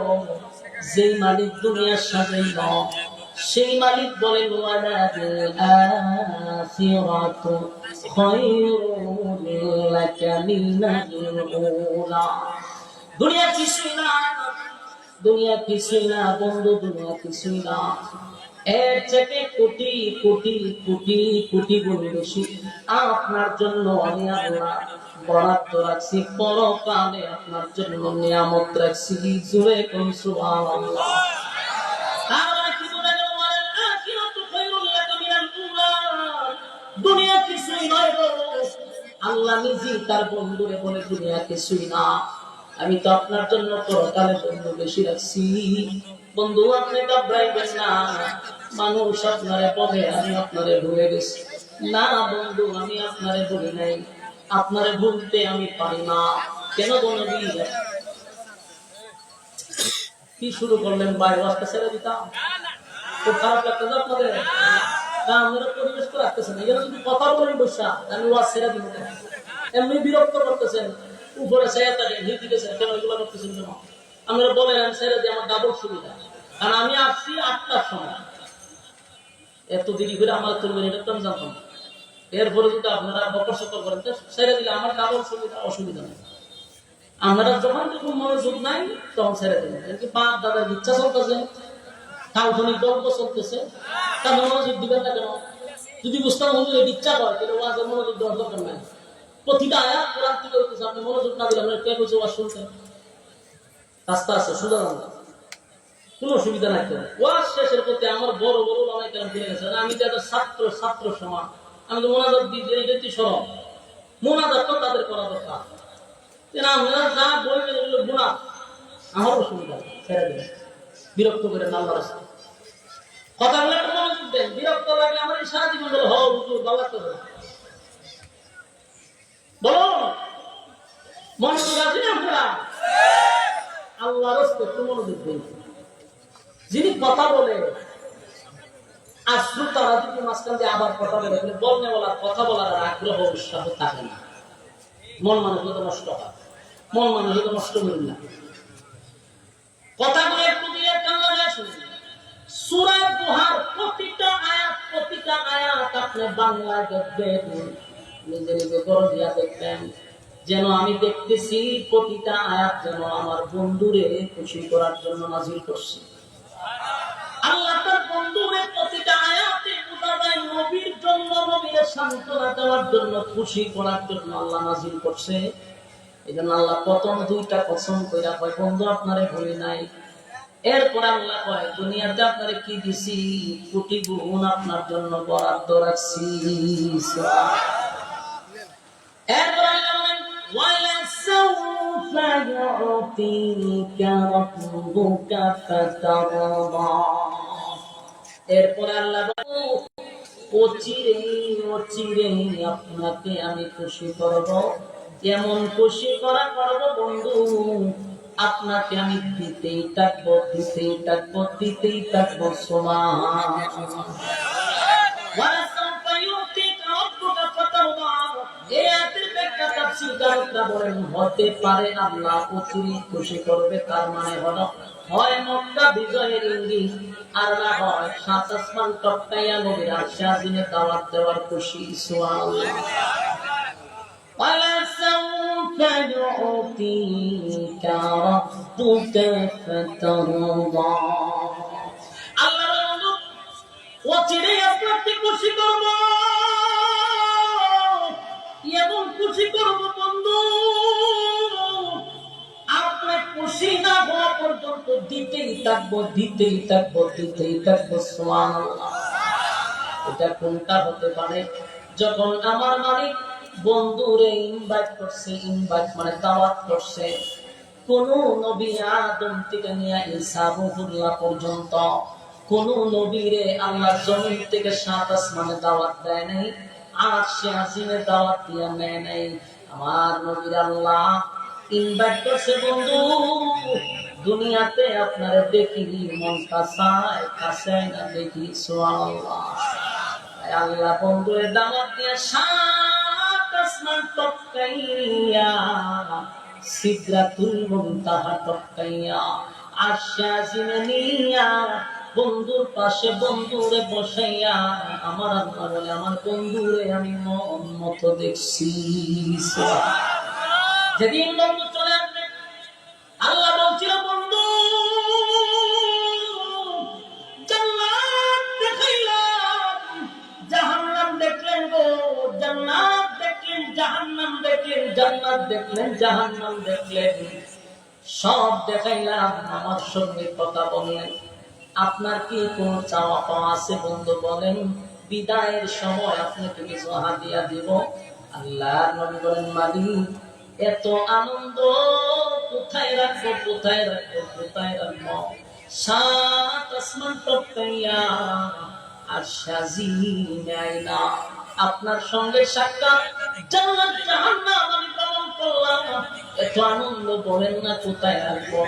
যেই মালিক দুনিয়া সাজাইলো, সেই মালিক বলেন ওয়ালাল আখিরাতু খায়রুল লাকা মিনাল উলা। দুনিয়া কিছুই না বন্ধু, দুনিয়া কিছুই না। এর থেকে কোটি কোটি কোটি কোটি গুণ বেশি আপনার জন্য আমি আল্লাহ বরাদ্দ রাখছি। পরকালে আপনার জন্য নিয়ামত রাখছি। জোরে কোন সুবহানাল্লাহ। দুনিয়া কিছুই নয় গো। আল্লাহ নিজেই তার বন্ধুরে বলে দুনিয়া কিছুই না, আমি তো আপনার জন্য পরকালে বন্ধু বেশি রাখছি। বন্ধু, আপনি ঘাবড়াইবেন না। মানুষ আপনারে বলে আমি আপনারে ভুলে গেছি। না বন্ধু, আমি আপনারে ভুলি নাই। আপনারে ভুলতে আমি পারি না। কেন নবী কি শুরু করলেন? বাইরে রাস্তা ছেড়ে দিতাম, খুব খারাপ লাগতেছে আপনাদের। আপনারা পরিবেশ তো রাখতেছেন, এখানে যদি কথা বলেন বসা আমি ওয়াজ ছেড়ে দিব। এমনি বিরক্ত করতেছেন, উপরে ছেড়ে থাকেন, দিতেছেন, কেন এগুলো করতেছেন কেন? আপনারা বলেন আমি ছেড়ে দিই, আমার ডাবল সুবিধা। কারণ আমি আসছি 8টার সময়, এত দেরি করে আমার চলবেন এটা তো আমি জানতাম। এরপরে যদি আপনারা বকর সকর করেন ছেড়ে দিলে আমার ডাবল সুবিধা, অসুবিধা নেই। আপনারা যখন মনোযোগ নাই তখন ছেড়ে দেবেন। বাপ দাদার ইচ্ছা চলতেছে, কাল্পনিক গল্প চলতেছে, তার মনোযোগ দিবেন না কেন? যদি বুঝতাম হুজুর ইচ্ছা করে তাহলে ওয়াজের মনোযোগ দেওয়ার দরকার নাই। প্রতিটা আয়াত কোরআন থেকে হইতেছে, আপনি মনোযোগ না দিলে আপনার কে কইছে ওয়াজ শুনতে? রাস্তা আছে, সুন্দর কোন অসুবিধা নাই। তো ওয়াজ শেষের প্রতি আমার বড় বড় অনেক কেন ফিরে গেছে। আমি তো একটা ছাত্র সমান, আমি তো মোনাজাত দিয়ে এটাই সরব। মোনাজাত তো তাদের করা দরকার। যা বলবেন এগুলো গুনাহ, আমার অসুবিধা ছেড়ে দেবেন। বিরক্ত করে না আল্লাহর রাস্তায় কথাগুলো একটু মনোযোগ দেন। বিরক্ত লাগলে আমার ইশারা দিবেন, বলে হও হুজুর বাবা তো বলো মনোযোগ আছে না আপনারা? আল্লাহর রাস্তায় একটু মনোযোগ দেন। যিনি কথা বলে আর শ্রোতারা যদি মাঝখান দিয়ে আবার কথা বলে, বলনে বলার কথা বলার আগ্রহ উৎসাহ থাকে না। মন মানসিকতা নষ্ট হয়, মন মানসিকতা নষ্ট করেন না। কথাগুলো একটু দিয়ে কান্না শুনুন। সূরা দুহার প্রতিটা আয়াত আপনি বাংলায় দেখবেন, নিজে নিজে করে দিয়া দেখবেন, যেন আমি দেখতেছি প্রতিটা আয়াত যেন আমার বন্ধুরে খুশি করার জন্য নাযিল করছি। আল্লাহ তার বন্ধুরে প্রতিটা আয়াতে উদাহরণ নবীর জন্য, নবীর সান্ত্বনা দেওয়ার জন্য, খুশি করার জন্য আল্লাহ নাযিল করছে। এজন্য আল্লাহ প্রথম দুইটা কসম কইরা কয় বন্ধু আপনারে ভুলি নাই। এরপর আল্লাহ কয় দুনিয়াতে আপনারে কি দিছি, কোটি গুণ আপনার জন্য বরাদ্দ রাখছি। এরপর আল্লাহ বলেন ওয়ালা সাউফা ইউতিকা রাব্বুকা ফাতারদা। এরপর আল্লাহ অচিরে আপনাকে আমি খুশি করব। এমন খুশি করব বন্ধু, আপনাকে আমি দিতেই থাকবো সুবহানাল্লাহ। তাফসীরকারীরা বলেন হতে পারে আল্লাহ অচিরেই খুশি করবে, তার মানে হলো হয় মক্কা বিজয়ের ইঙ্গিত, আর না হয় সাত আসমান টপকাইয়া নবীর আরশে আজিমে দাওয়াত দেওয়ার খুশি। সুবহানাল্লাহ। وَلَسَوْفَ يُعْطِيكَ رَبُّكَ فَتَرْضَىٰ। আল্লাহ বলল অচিরেই আপনাকে খুশি করব, এমন খুশি করব বন্ধু আপনি খুশি না হওয়া পর্যন্ত দিতেই থাকবো, দিতেই থাকবো, দিতেই থাকবো। সুবহানাল্লাহ। এটা কোনটা হতে পারে? যখন আমার মালিক বন্ধুরে ইনভাইট করছে, ইনভাইট মানে দাওয়াত করছে, কোন নবী আদম থেকে নিয়ে ঈসা রূহুল্লাহ পর্যন্ত কোন নবীরে আল্লাহ জমিন থেকে সাত আসমানে দাওয়াত দেয় নাই, আরশে আজিমে দাওয়াত দিয়া নেয় নাই। আমার নবীর আল্লাহ ইনভাইট করছে, বন্ধু দুনিয়াতে আপনারা দেখি মন কাছে না দেখি। সুবহানাল্লাহ। আল্লাহ বন্ধুরে দাওয়াত দিয়া সাত আসমান টপকাইয়া সিদরাতুল মুনতাহা টপকাইয়া আরশে আজিমে নিয়া বন্ধুর পাশে বন্ধুরে বসাইয়া আমার আল্লাহ বলে আমার বন্ধুরে আমি মন মতো দেখছি। যেদিন বন্ধু চলে আসবে আল্লাহ বলছিল বন্ধু জান্নাত দেখাইলাম, জাহান্নাম দেখলেন গো, জান্নাত দেখলেন, জাহান্নাম দেখলেন, জান্নাত দেখলেন, জাহান্নাম দেখলেন, সব দেখাইলাম, আমার সঙ্গে কথা বললেন। আপনার কি কোন চাওয়া পাওয়া আছে বন্ধু বলেন, বিদায়ের সময় আপনাকে কিছু হাদিয়া দিব। আল্লাহ নবী বলেন মালিক এত আনন্দ কোথায় রাখবো, কোথায় রাখবো, কোথায় রাখবো? সাত আসমান টপকাইয়া আর সাজিমে আইনা আপনার সঙ্গে সাক্ষাৎ, জান্নাত জাহান্নাম আমি ভ্রমণ করলাম, এত আনন্দ বলেন না কোথায় রাখবো?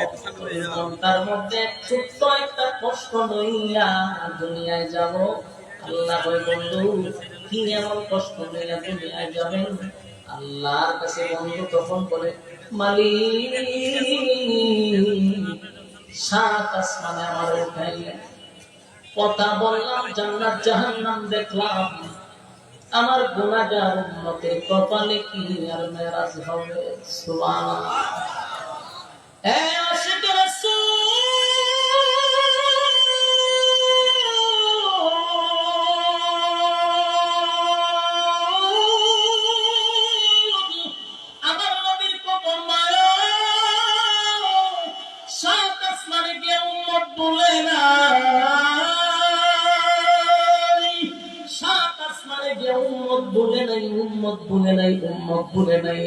তার মধ্যে ছোট্ট একটা কষ্ট লইয়া দুনিয়ায় যাব। আল্লাহ কই বন্ধু কি এমন কষ্ট লইয়া দুনিয়ায় যাবেন? আল্লাহর কাছে বন্ধু তখন বলে মালিক সাত আসমানে আমার উঠাইলেন, কথা বললাম, জান্নাত জাহান্নাম দেখলাম, আমার গুনাহগার উম্মতের কপালে কি আর মেরাজ হবে? সুবহানাল্লাহ। এ আশিক রাসূল আমার নবীর কবর মায়া সাত আসমানে গিয়ে উম্মত বলে না, উম্মত বলে নাই, উম্মত বলে নাই, উম্মত বলে নাই।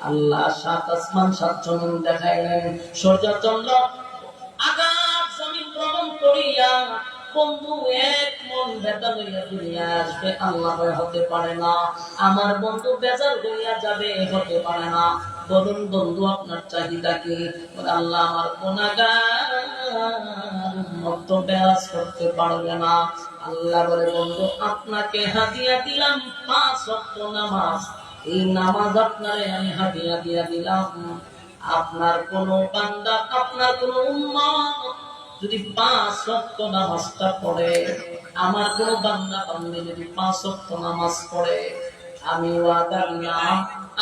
আল্লাহ সাত আসমান সাত জমিন দেখাইলেন, সূর্য চন্দ্র আকাশ জমিন ভ্রমণ করিয়া বন্ধু এক মন বেতা লইয়া দুনিয়া আসবে। আল্লাহ হতে পারে না, আমার বন্ধু বেজার হইয়া যাবে, হতে পারে না। বলুন বন্ধু আপনার চাহিদা কি? আল্লাহ আমার গুনাহগার উম্মত তো বেরাজ করতে পারবে না। আল্লাহ বলে বন্ধু আপনাকে হাদিয়া দিলাম 5 ওয়াক্ত নামাজ, এই নামাজ আপনারে আমি হাদিয়া দিয়া দিলাম। আপনার কোন বান্দা, আপনার কোন উম্মত যদি 5 ওয়াক্ত নামাজটা পড়ে, আমার কোন বান্দা বান্দী যদি 5 ওয়াক্ত নামাজ পড়ে, আমি ওয়াদা দিলাম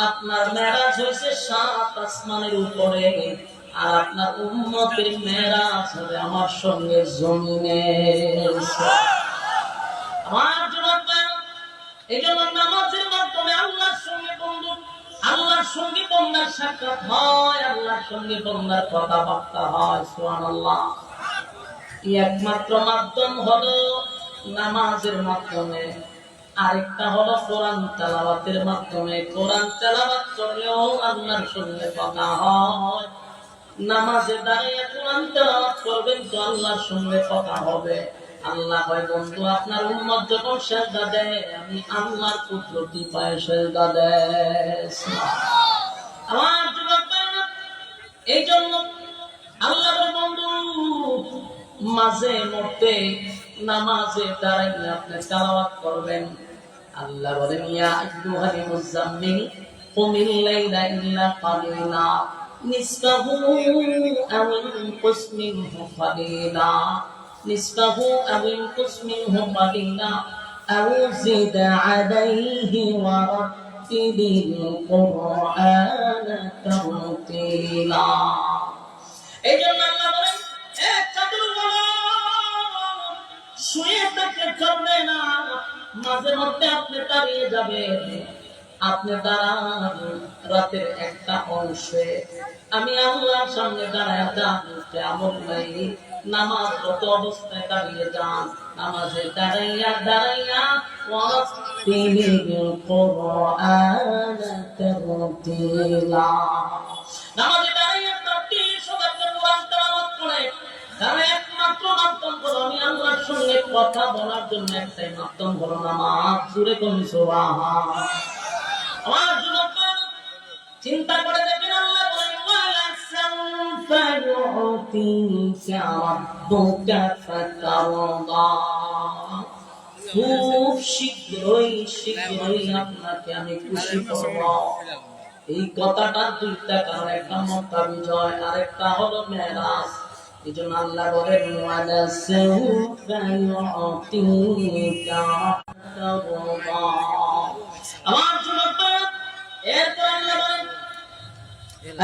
আপনার মেরাজ হয়েছে 7 আসমানের উপরে, আর আপনার উম্মতের মেরাজ হবে আমার সঙ্গে জমিনে। আমার জন্য এই জন্য নামাজের মাধ্যমে আল্লাহর সঙ্গে বন্ধু, আল্লাহর সঙ্গে বন্দার সাক্ষাৎ হয়, আল্লাহর সঙ্গে বন্দার কথাবার্তা হয়। সুবহানাল্লাহ। একমাত্র মাধ্যম হলো নামাজের মাধ্যমে, আরেকটা হলো কোরআন তেলাওয়াতের মাধ্যমে। কোরআন তেলাওয়াত করলেও আল্লাহর সঙ্গে কথা হয়, নামাজে দাঁড়িয়ে কোরআন তেলাওয়াত করবেন তো আল্লাহর সঙ্গে কথা হবে। আল্লাহ হয় বন্ধু আপনার উম্মত যখন সেজদা দেয়, আমি আল্লাহর কুদরতি পায়ে সেজদা দেয়। আমার যুবক ভাইরা, এই জন্য আল্লাহর বন্ধু মাঝে মধ্যে নামাজে দাঁড়াইলে আপনি তেলাওয়াত করবেন। আল্লাহ বলেন ইয়া আইয়ুহাল মুযাম্মিল কুমিল লাইলা ইল্লা কালিলা নিসফাহু আও ইনকুস মিনহু কালিলা নিসফাহু আও ইনকুস মিনহু কালিলা আও জিদ আলাইহি ওয়া রাত্তিলিল কুরআনা তারতিলা। এই জন্য আল্লাহ বলেন এক চাদর শুয়ে থাকতে চলবে না, মাঝে মধ্যে আপনি দাঁড়িয়ে যাবেন। আপনি দাঁড়ান রাতের একটা অংশে, আমি আল্লাহর সামনে দাঁড়ায় যান কিয়ামত লাইল নামাজ রত অবস্থায় দাঁড়িয়ে যান। নামাজে দাঁড়াইয়া দাঁড়াইয়া ওয়ারাত্তিলিল কুরআনা তারতিলা, নামাজে দাঁড়াইয়া তারতিল সদাত কোরআন তেলাওয়াত করে। কারণ একমাত্র মাধ্যম হলো আমি আল্লাহর সঙ্গে কথা বলার জন্য একটাই মাধ্যম হলো নামাজ। জোরে কমি সুবহান। আমার যুবক চিন্তা করে দেখেন, আল্লাহ বলেন ওয়ালা সাউফা ইউতিকা রাব্বুকা ফাতারদা, খুব শীঘ্রই আপনাকে আমি খুশি করব। এই কথাটার দুইটা কারণ, একটা মক্কা বিজয় আর একটা হলো মেরাজ। এই জন্য আল্লাহ বলেন ওয়ালা সাউফা ইউতিকা রাব্বুকা। আমার যুবক এরপর আল্লাহ বলেন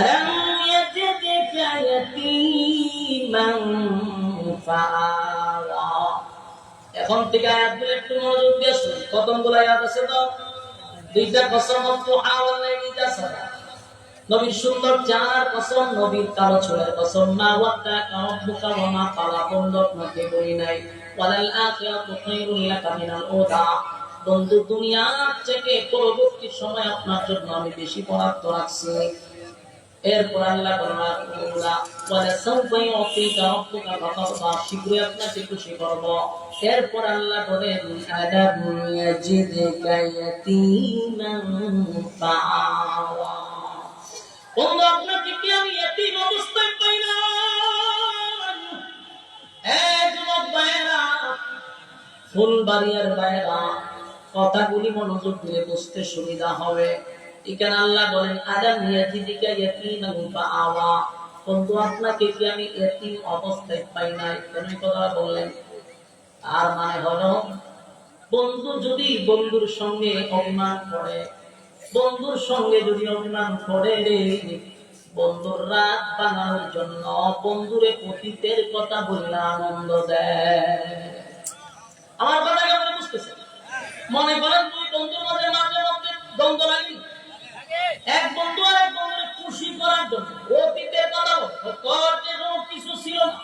আলাম ইয়াজিদকা ইয়াতীমান ফাআওয়া। এখন থেকে আয়াতগুলো একটু মনোযোগ দিয়ে শুনুন। কতগুলো আয়াত আছে তো? দুইটা কসম, নবীর সুন্দর চেহারার কসম, নবীর কালো চুলের কসম, মা ওয়াক্তা কারব্বুকা ওয়া মা ক্বালা, বন্ধু আপনাকে বলি নাই ওয়ালাল আখিরাতু খায়রুল লাকা মিনাল উলা, বন্ধু দুনিয়ার থেকে পরবর্তী সময় আপনার জন্য আমি বেশি বরাদ্দ রাখছি। এরপর আল্লাহ বলেন ওয়ালা সাউফা ইউতিকা রাব্বুকা ফাতারদা, শীঘ্রই আপনাকে খুশি করব। এরপর আল্লাহ বলেন আলাম ইয়াজিদকা ইয়াতীমান ফাআওয়া, বন্ধু আপনাকে কি আমি ইতিম অবস্থায় পাই না? যুবক ভাইয়েরা, ফুলবাড়িয়ার ভাইয়েরা, কথাগুলি মনোযোগ দিয়ে বুঝতে সুবিধা হবে। এখানে আল্লাহ বলেন আলাম ইয়াজিদকা ইয়াতীমান ফাআওয়া, বন্ধু আপনাকে কি আমি ইতিম অবস্থায় পাই নাই? কেন এই কথাটা বললেন? আর মানে হলো, বন্ধু যদি বন্ধুর সঙ্গে অভিমান করে, বন্ধুর সঙ্গে যদি অভিমান করে রে, বন্ধুর রাত ভাঙানোর জন্য বন্ধুরে অতীতের কথা বললে আনন্দ দেয়। আমার কথা কেমন বুঝতেছে? মনে করেন দুই বন্ধুর মাঝে মাঝে মধ্যে দ্বন্দ্ব লাগি, এক বন্ধু আর এক বন্ধুরে খুশি করার জন্য অতীতের কথা বলে, তোর যে কিছু ছিল না,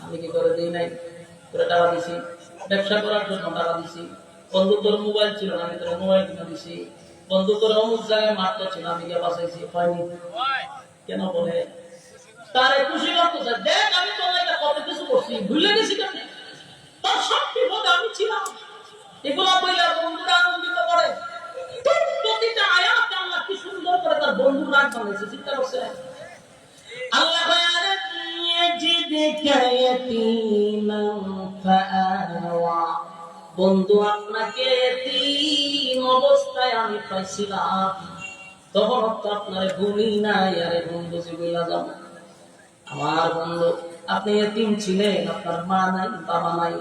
আমি কি করে দিই নাই, তোরে টাকা দিছি, ব্যবসা করার জন্য টাকা দিছি, বন্ধু তোর মোবাইল ছিল না, আমি তোর মোবাইল কিনে দিছি, বন্ধু তোর অমুক জায়গায় মারতে ছিল, আমি গিয়ে বাঁচাইছি, হয়নি। কেন বলে? তারে খুশি করতে চায়, দেখ আমি তোর একটা কত কিছু করছি, ভুলে গেছি কেন, তোর সব বিপদে আমি ছিলাম। এগুলো বলে বন্ধুরা আনন্দিত করে। প্রতিটা আয়াত আল্লাহ কি সুন্দর করে তার বন্ধুর রাগ বানাইছে, চিন্তা করছে। আল্লাহ আলাম ইয়াজিদকা ইয়াতীমান ফাআওয়া, বন্ধু আপনাকে এতিম অবস্থায় আমি পাইছিলাম, তখন তো আপনারে ভুলি নাই। আরে বন্ধু জিবিলা যাব, আমার বন্ধু আপনি এতিম ছিলেন, আপনার মা নাই বাবা নাই,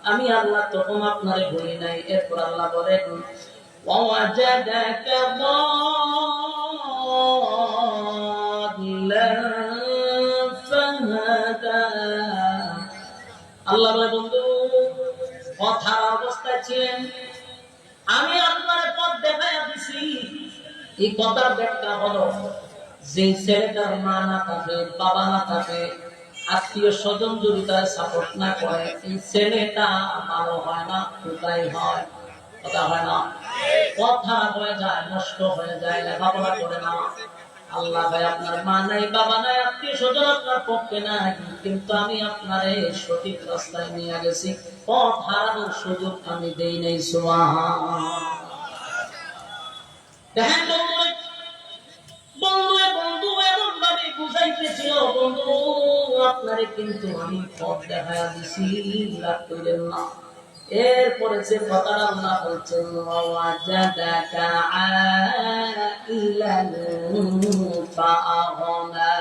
আমি আল্লাহ তখন আপনারে ভুলি নাই। এরপর আল্লাহ বলেন ওয়াজাদাকা দাল্লান ফাহাদা, আল্লাহ বলে বন্ধু কথা অবস্থায় ছিলেন, আমি আপনার পথ দেখাইয়া দিছি। এই কথার ব্যাখ্যা হলো, যে ছেলেটার মা না থাকে, বাবা না থাকে, আত্মীয় স্বজন যদি তার সাপোর্ট না করে, এই ছেলেটা ভালো হয় না, কোথায় হয়, কথা হয় না, কথা হয়ে যায়, নষ্ট হয়ে যায়, লেখাপড়া করে না। আল্লাহ ভাই আপনার মা নাই বাবা নাই, আত্মীয় স্বজন আপনার পক্ষে নাই, কিন্তু আমি আপনার সঠিক রাস্তায় নিয়ে গেছি, পথ হারানোর সুযোগ আমি দেই নাই। সুবহান। দেখেন বন্ধু বন্ধু এমন ভাবে বুঝাইতেছিল, বন্ধু আপনারে কিন্তু আমি পথ দেখাইয়া দিছি, রাগ কইলেন না। এরপরে যে কথাটা আল্লাহ বলছেন ওয়াজাদাকা আইলান ফাআগনা,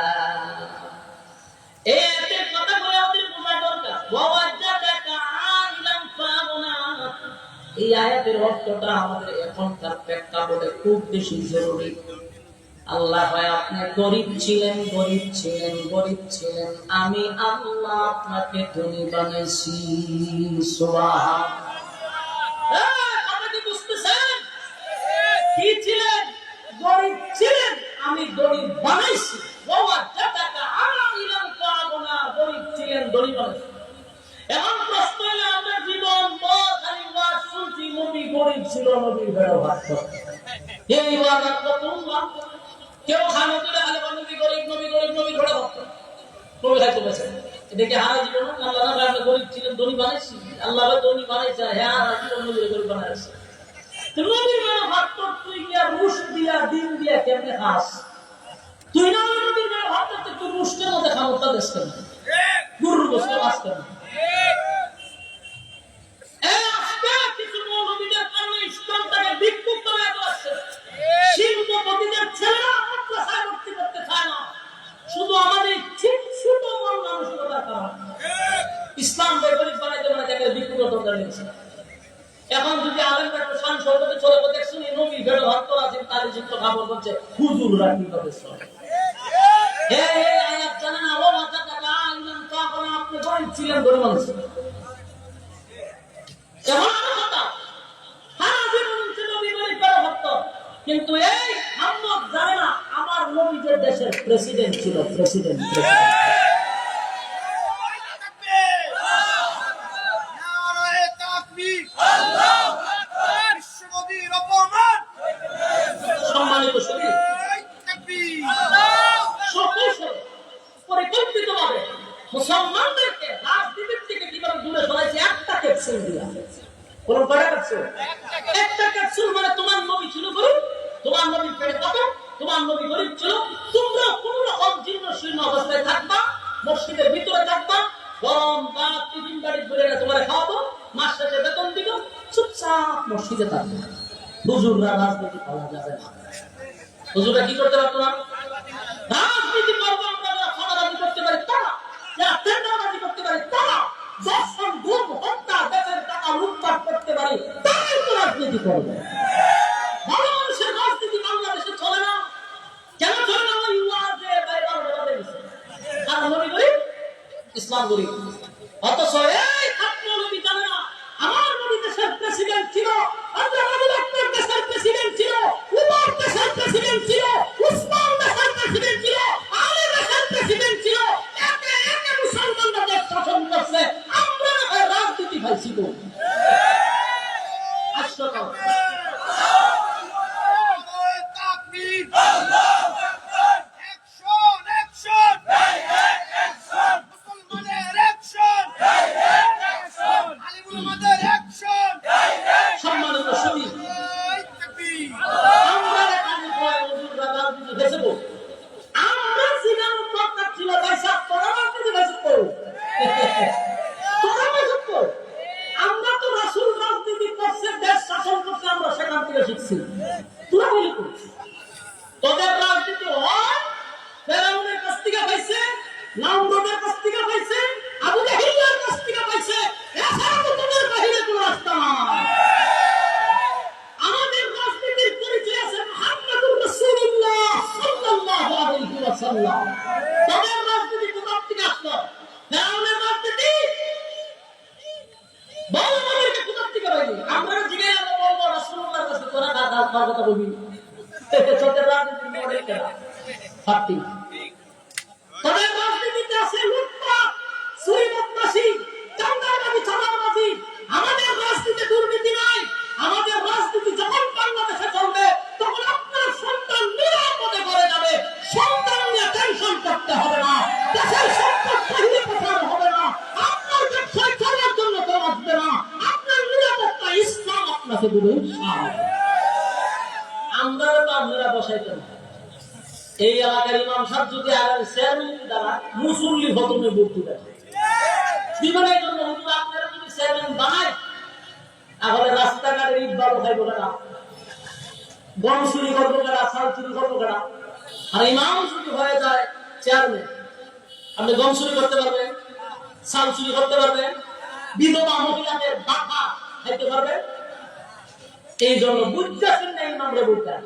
এর কথা বলে আমাদের বোঝা দরকার। ওয়াজাদাকা আইলান ফাআগনা, এই আয়াতের অর্থটা আমাদের এখনকার প্রেক্ষাপটে খুব বেশি জরুরি। আল্লাহ ভাই আপনি গরিব ছিলেন, গরিব ছিলেন, গরিব ছিলেন, আমি আল্লাহ আপনাকে ধনী বানাইছি। সুবহানাল্লাহ। আপনি কি বুঝতেছেন? কি ছিলেন? গরিব ছিলেন, আমি গরিব বানাইছি। ওয়াজাদাকা আইলান ফাআগনা, গরিব ছিলেন, গরিব বানাইছি। এখন প্রশ্ন হলো আমাদের জীবন খালি ওয়াজ শুনছি, নবী গরিব ছিল, নবীর বেড়া ভাত করত, এই ওয়াজ কতবার কেউ খানো দিলে খালি নবী গরিব, নবী গরিব, নবী ঘোড়া ভক্ত নবী থাকতে পেরেছেন। এদিকে হারা জীবন আল্লাহ না আপনি গরিব ছিলেন, ধনী বানাইছি, আল্লাহ ধনী বানাইছে, হ্যাঁ হারা জীবন নবীর গরিব বানাইছে। নবীর বেড়া ভাত করত, তুই গিয়া রুশ দিয়া দিন দিয়া কেমনে খাস? তুই না নবীর বেড়া ভাত করতে তুই রুশের মধ্যে খামতা দেশ কেন? গুরুর বস্তু বাস কেন? কিছু মৌলবীদের কারণে ইসলামটাকে বিক্ষুব্ধ করে আসছে। শিল্পপতিদের ছেলেরা মাদ্রাসায় ভর্তি করতে চায় না, শুধু আমাদের ছোট মন মানসিকতার কারণে ইসলাম বৈপরীত বানাইতে বানাইতে বিক্ষুব্ধ দরকার নিয়েছে। এখন যদি আলেমরা একটু শান সরকারে চলে দেখছেন, এই নবী ভেড়ো ভাত করা আছে, তার যুক্ত খাবার করছে হুজুররা কিভাবে চলে। আয়াত জানেন না, ও মাথা টাকা আইলাম তখন আপনি গরিব ছিলেন, গরিব মানুষ কিন্তু এই মোহাম্মদ জানে না আমার নবী যে দেশের প্রেসিডেন্ট ছিল, প্রেসিডেন্ট। সম্মানিত শরীর, পরিকল্পিতভাবে মুসলমানদেরকে রাজনীতির থেকে কিভাবে দূরে সরাইছে একটা ক্যাপসুল দিয়া। কোন কয়টা ক্যাপসুল? একটা ক্যাপসুল মানে তোমার নবী ছিল গরিব, তোমার নবী পেটে পাবে, তোমার নবী গরিব ছিল, তোমরা কোন রকম জীর্ণ শীর্ণ অবস্থায় থাকবা, মসজিদের ভিতরে থাকবা, গরম ভাত টিফিন বাড়ি ঘুরে তোমার খাওয়াবো, মাস শেষে বেতন দিব, চুপচাপ মসজিদে থাকবে। হুজুররা রাজনীতি করা যাবে না। হুজুররা কি করতে পারতো না? রাজনীতি করবো আমরা, খানাবাজি করতে পারি তারা, যারা টেন্ডারবাজি করতে পারি তারা, দর্শন গুম হত্যা দেশের টাকা লুটপাট করতে পারি তারাই তো রাজনীতি করবে। ভালো মানুষের রাজনীতি বাংলাদেশে চলে না। কেন চলে না? ওই ওয়াজে বাইরে বাড়ে গেছে, কারণ নবী গরিব, ইসলাম গরিব। অথচ এই ছাত্র নবী জানে না আমার নবী দেশের প্রেসিডেন্ট ছিল, আল্লাহ নবী একটা দেশের প্রেসিডেন্ট ছিল, উমর দেশের প্রেসিডেন্ট ছিল, উসমান দেশের প্রেসিডেন্ট ছিল, আলী দেশের প্রেসিডেন্ট ছিল, একে একে মুসলমানরা দেশ শাসন করছে, আমরা রাজনীতি পাইছি তো। আশ্চর্য। সম্মানিত শরীর, আমরা এখানে হুজুররা রাজনীতি ভেসে আমরা সিনার দরকার ছিল পয়সা তোরা রাজনীতি ভেসে তোরা ভেসে। আমরা তো রাসূল রাজনীতি করছে, দেশ শাসন করছে, আমরা সেখান থেকে শিখছি। তোরা বলি তোদের রাজনীতি হয় ফেরাউনের কাছ থেকে পাইছে, নামরুদের কাছ থেকে পাইছে, আবু জাহিলের কাছ থেকে পাইছে, এছাড়া তো তোদের বাহিরে কোনো রাস্তা নাই। আমাদের রাজনীতির পরিচয় আছে মুহাম্মাদুর রাসূলুল্লাহ সাল্লাল্লাহু আলাইহি ওয়াসাল্লাম। তোদের রাজনীতি কোথা থেকে আসলো? ফেরাউনের রাজনীতি বল আমাদেরকে কোথা থেকে পাইলি? আমরা জিজ্ঞাসা আমরা বলবো রাসূলুল্লাহর কাছে, তোরা কার কথা বলবি? তোদের রাজনীতির মডেল কেনা ফাটি। তোদের রাজনীতিতে আছে লুটপাট, চুরি বদমাশি, চাঁদাবাজি, চাঁদাবাজি। আমাদের রাজনীতিতে দুর্নীতি নাই। আমাদের রাজনীতি যখন বাংলাদেশে চলবে তখন আপনার সন্তান নিরাপদে ঘরে যাবে, সন্তান নিয়ে টেনশন করতে হবে না, দেশের সম্পদ বাহিরে পাঠানো হবে না, আপনার ব্যবসায় চলার জন্য কেউ আসবে না, আপনার নিরাপত্তা ইসলাম আপনাকে দেবে। আমরা তো আপনারা বসাইতেন এই এলাকার ইমাম সাহেব যদি আগামী চেয়ারম্যান দ্বারা মুসল্লি হতমে ভর্তি দেয় জীবনের জন্য, হুজুর আপনারা যদি চেয়ারম্যান বানায় বাড়ির ইট বালু খাইবো কেনা, গম চুরি করবো কেনা, চাল চুরি করবো কেনা। আর ইমাম যদি হয়ে যায় চেয়ারম্যান, আপনি গম চুরি করতে পারবেন, চাল চুরি করতে পারবেন, বিধবা মহিলাদের বাধা খাইতে পারবেন। এই জন্য বুঝতেছেন না ইমামরা বুঝতেন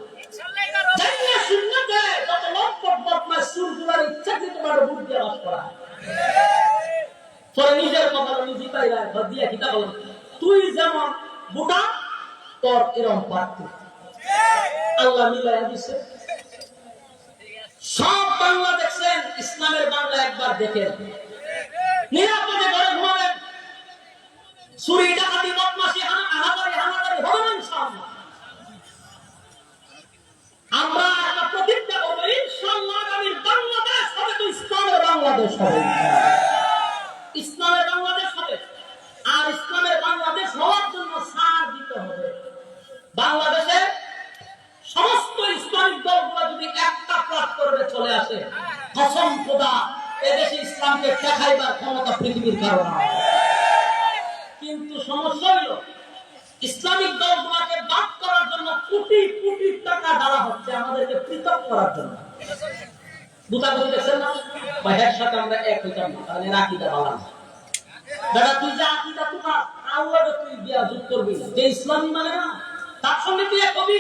নিজের কথা নিজে দিয়ে কিতা বলেন, তুই যেমন বুটা তোর এরম পার্থ আল্লাহ মিলাই দিছে। সব বাংলা দেখছেন, ইসলামের বাংলা একবার দেখেন, নিরাপদে ঘরে ঘুমাবেন, চুরি ডাকাতি বদমাশি হানাদারি হবে না ইনশাআল্লাহ। আমরা একটা প্রতিজ্ঞা করবো, ইনশাআল্লাহ আগামীর বাংলাদেশ হবে তো ইসলামের বাংলাদেশ হবে, ইসলামের বাংলাদেশ হবে। আর ইসলামের বাংলাদেশ হওয়ার জন্য সার দিতে হবে। বাংলাদেশে সমস্ত ইসলামিক দলগুলো যদি একটা প্ল্যাটফর্মে চলে আসে, কসম খোদা এদেশে ইসলামকে দেখাইবার ক্ষমতা পৃথিবীর কারণ। কিন্তু সমস্যা হইল ইসলামিক দলগুলোকে বাদ করার জন্য কোটি কোটি টাকা ঢালা হচ্ছে আমাদেরকে পৃথক করার জন্য। বুঝাবুঝি দেখছেন না, ভাইয়ের সাথে আমরা এক হইতাম না, তাহলে রাখিটা ভালো না। দাদা তুই যে আকিদা তোমার আল্লাহকে তুই বিয়া যুগ করবি, যে ইসলামী মানে না তার সঙ্গে তুই এক হবি।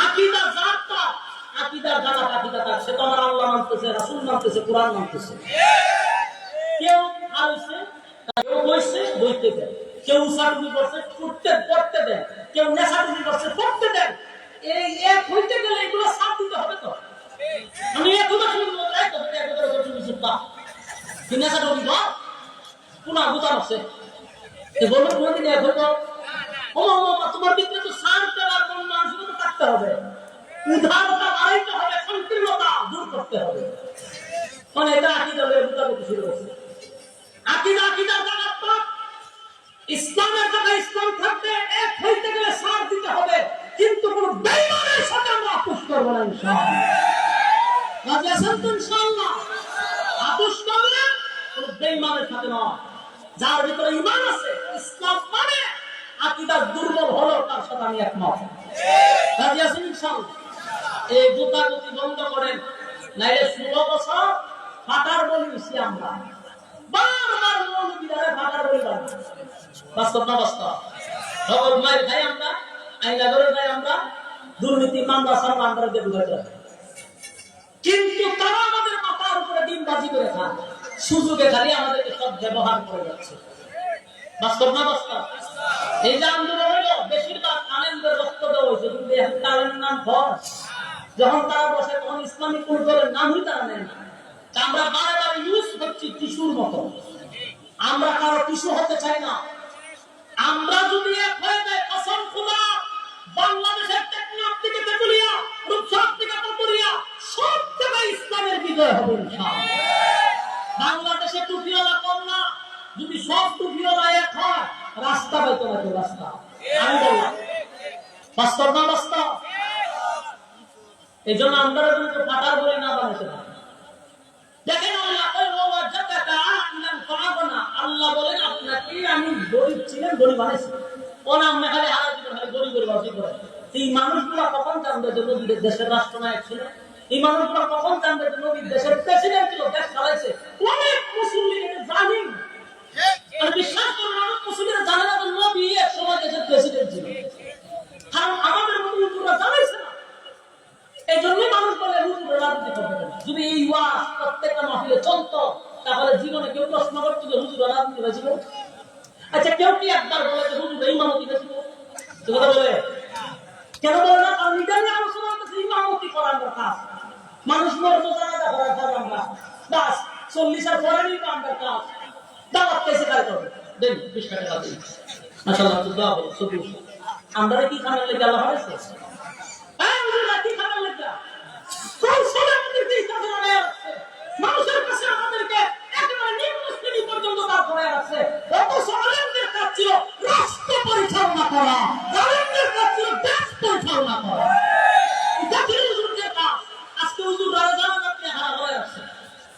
আকিদা যার তার, আকিদার জানা আকিদা তার, সে তো আমার আল্লাহ মানতেছে, রাসূল মানতেছে, কোরআন মানতেছে। কেউ আলছে, কেউ বইছে, বইতে দেয়, কেউ উসারুমি করছে, পড়তে দেন, কেউ নেশারুমি করছে, পড়তে দেন। এই এক হইতে গেলে এগুলো সাথ দিতে হবে তো। আমি এক কথা শুনবো তাই তো, এক কথা শুনবি সুপ্তা কি নেশারুমি কর পুনা বুঝার আছে বলবো কোনদিন এক হইতো। ও তোমার ভিতরে তো সার দেওয়ার কোন মানসিকতা থাকতে হবে, উদারতা বাড়াইতে হবে, সংকীর্ণতা দূর করতে হবে। মানে এটা আকিদা বুঝাবুঝি শুরু করছে। আকিদার জায়গা তো ইসলামের জায়গায় ইসলাম থাকবে, এক হইতে গেলে সার দিতে হবে, কিন্তু কোন বেঈমানের সাথে আমরা আপোষ করব না ইনশাআল্লাহ। রাজি আছেন তো ইনশাআল্লাহ? আপোষ করবে কোন বেঈমানের সাথে নয়। যার ভিতরে ঈমান আছে, ইসলাম মানে আকীদা দুর্বল হলো তার সাথে আমি একমত। রাজি আছেন ইনশাআল্লাহ? এই গোতাগতি বন্ধ করেন, নাইলে 16 বছর ফাটার বলিছি আমরা, বারবার মৌলবীরা ফাটার বলি বানাই। বাস্তব না বাস্তব? ভগৎ মায়ের খাই আমরা, আইনা করে খাই আমরা, দুর্নীতি মামলা সব আমরা দিয়ে ঢুকাতে হবে। কিন্তু তারা আমাদের মাথার উপরে ডিমবাজি করে খায়, সুযোগে খালি আমাদেরকে সব ব্যবহার করে যাচ্ছে। বাস্তব না বাস্তব? এই যে আন্দোলন হলো, বেশিরভাগ আলেমদের বক্তব্য হয়েছে, কিন্তু তাদের নাম ফরজ। যখন তারা বসে তখন ইসলামিক কোন দলের নামই তারা নেয় না। আমরা বারে বারে ইউজ করছি টিস্যুর মতো। আমরা কারো টিস্যু হতে চাই না। আমরা যদি এক হয়ে যাই, কসম খোদা, বাংলাদেশের টেকনাফ থেকে তেতুলিয়া, রূপসা থেকে তেতুলিয়া, সব জায়গায় ইসলামের বিজয় হবে ইনশাআল্লাহ। বাংলাদেশে টুপিওয়ালা কম না, যদি সব টুপিওয়ালা এক হয়, রাস্তা পাইতো না, রাস্তা। আমি বললাম বাস্তব না বাস্তব? এই জন্য আমরা কিন্তু ফাটার বলে না বানাইতে না। দেখেন আল্লাহ বলেন আপনাকে আমি গরিব ছিলেন, গরিব বানাইছি। ও নাম মেঘালে হারা দিবেন, গরিব বাসি করে। এই মানুষগুলা কখন জানবে যে নবীর দেশের রাষ্ট্রনায়ক ছিল? এই মানুষগুলা কখন জানবে যে নবীর দেশের প্রেসিডেন্ট ছিল, দেশ চালাইছে? অনেক মুসলিম জানেন, বিশ্বাস করুন, অনেক মুসলিম জানে না যে নবী এক সময় দেশের প্রেসিডেন্ট ছিল। কারণ আমাদের মুসলিমরা জানাইছে না। এই জন্যই মানুষ বলে হুজুর রাজনীতি করবে না। যদি এই ওয়াজ প্রত্যেকটা মাহফিলে চলতো, তাহলে জীবনে কেউ প্রশ্ন করতো যে হুজুর রাজনীতি হয়েছিল? আচ্ছা, কেউ কি একবার বলে যে হুজুর ইমামতি হয়েছিল? কথা বলে কেন বলে না? কারণ নিজের আলোচনা করতেছে ইমামতি করার কাজ। মানুষ মরতো জানাজা করার কাজ আমরা, বাস 40 আর পরে নিয়ে আমরা কাজ দাওয়াত পেয়েছে তাই করবে। দেন 20 টাকা দিন, মাশাআল্লাহ, তো দাও সবুজ। আমরা কি খানার লেগে আল্লাহ হয়েছে? মানুষের কাছে আমাদেরকে একেবারে নিম্ন শ্রেণী পর্যন্ত দাঁড় করে রাখছে। অথচ আলেমদের কাজ ছিল রাষ্ট্র পরিচালনা করা, আলেমদের কাজ ছিল দেশ পরিচালনা করা। এটা ছিল হুজুরদের কাজ। আজকে হুজুররা জানাজাতে হারা হয়ে আছে,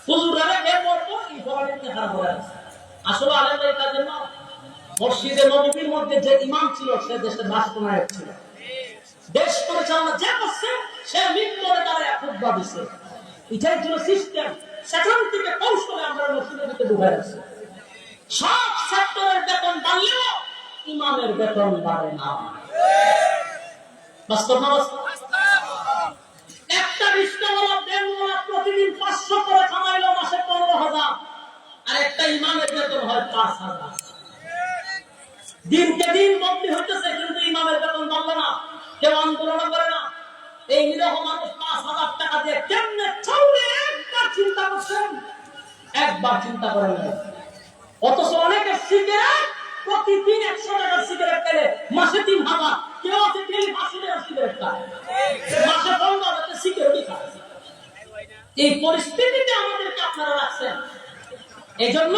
হুজুররা এর পর এই পড়ালেখা হারা হয়ে আছে। আসলে আলেমদের কাজের না মসজিদে নববীর মধ্যে যে ইমাম ছিল সে দেশের রাষ্ট্রনায়ক ছিল, দেশ পরিচালনা যে করছে সে মিম্বরে দাঁড়ায় খুতবা দিছে। এটাই ছিল সিস্টেম। সেখান থেকে কৌশলে আমরা মসজিদের দিকে ঢুকে যাচ্ছি। সব সেক্টরের বেতন বাড়লেও ইমামের বেতন বাড়ে না। বাস্তব না বাস্তব? একটা রিস্কাওয়ালা ব্যাংকওয়ালা প্রতিদিন 500 করে কামাইলো মাসে 15,000, আর একটা ইমামের বেতন হয় 5,000। দিনকে দিন বদলি হইতেছে, কিন্তু ইমামের বেতন বাড়লো না, কেউ আন্দোলন করে না। এই নিরহ মানুষ 5,000 টাকা দিয়ে কেমনে চলবে একবার চিন্তা করছেন? একবার চিন্তা করেন না। অথচ অনেকের সিগারেট প্রতিদিন 100 টাকার সিগারেট খেলে মাসে 3,000, কেউ আছে ডেলি 500 টাকার সিগারেট খায়, মাসে 15,000 সিগারেটই খায়। এই পরিস্থিতিতে আমাদেরকে আপনারা রাখছেন। এই জন্য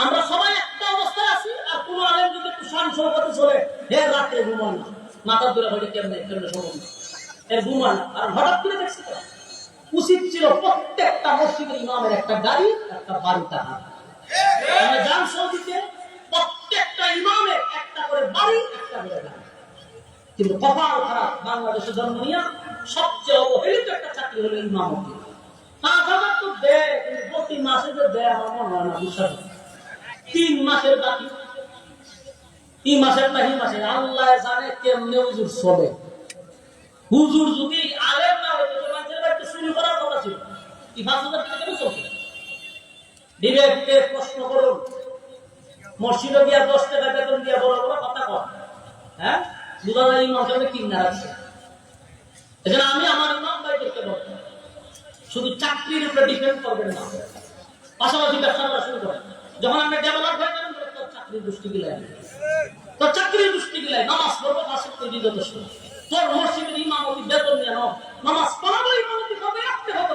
আমরা সবাই একটা অবস্থায় আছি। আর কোন আলেম যদি একটু শান শৌকতে চলে, হে রাত্রে ঘুমান না, মাথা ধরে হয়তো কেমনে কেমনে শোভন এর ঘুমান। আর হঠাৎ করে দেখছি তো উচিত ছিল প্রত্যেকটা মসজিদের ইমামের একটা গাড়ি, একটা বাড়ি টাকা। আমরা জান সৌদিতে প্রত্যেকটা ইমামের একটা করে বাড়ি, একটা করে গাড়ি। কিন্তু কপাল খারাপ, বাংলাদেশে জন্ম নিয়ে সবচেয়ে অবহেলিত একটা চাকরি হলো ইমামতি। 5,000 তো দেয়, কিন্তু প্রতি মাসে যে দেয় আমার মনে হয় না বিশ্বাস। 3 মাসের বাকি, 3 মাসের নাহি মাসে আল্লাহ জানে কেমনে হুজুর চলে। হুজুর যদি আলেম না হইতো তো মানুষের বাড়িতে চুরি করার কথা ছিল। কি 5,000 টাকা কেন চলছে? বিবেককে প্রশ্ন করুন। মসজিদে গিয়া 10 টাকা বেতন দিয়া বড় বড় কথা কর, হ্যাঁ বুঝা যায় ইমাম সাহেব কিনা আছে। এজন্য আমি আমার ইমাম ভাইদেরকে বলবো, শুধু চাকরির উপরে ডিপেন্ড করবেন না, পাশাপাশি ব্যবসা করা শুরু করেন। যখন আপনি ডেভেলপ হয়ে যাবেন তোর চাকরির দৃষ্টি গিলাই, তোর চাকরির দৃষ্টি গিলাই নামাজ পড়বো, পাশে তুই যথেষ্ট। তোর মসজিদের ইমামতি বেতন নিয়ে নামাজ পড়াবো, ইমামতি কবে রাখতে হবে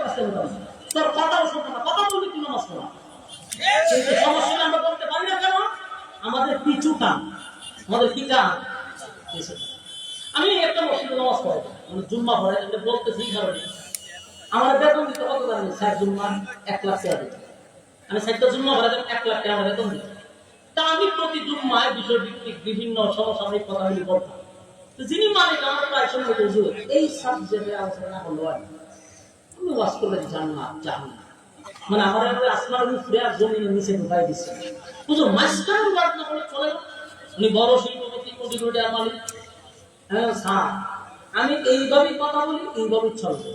তোর কথাও শুনবে না, কথা বলবি তুই নামাজ পড়া। কিন্তু সমস্যাটা আমরা বলতে পারি না কেন? আমাদের পিছু টান, আমাদের কি টান। আমি একটা মসজিদে নামাজ পড়াবো, মানে জুম্মা পড়াই, বলতেছি কারণে আমার বেতন দিতে কত জানি, 60 জুম্মা 1 লাখ টাকা দিতে। আমি 60টা জুম্মা ভরা 1 লাখ টাকা আমার বেতন দিতে। তা আমি প্রতি জুম্মায় বিষয়ভিত্তিক বিভিন্ন সমসাময়িক কথা বলি বলতাম। যিনি মালিক আমার প্রায় সময় হুজুর এই সাবজেক্টে আলোচনা হলো, আমি ওয়াজ করলে জান্নাত জাহান্নাম, মানে আমার আসমানের উপরে আর জমিনের নিচে ঢুকাই দিচ্ছে। হুজুর মাঝখানে ওয়াজ না করলে চলে না? উনি বড় শিল্পপতি, কোটি কোটি টাকার মালিক। হ্যাঁ স্যার, আমি এইভাবেই কথা বলি, এইভাবেই চলবে।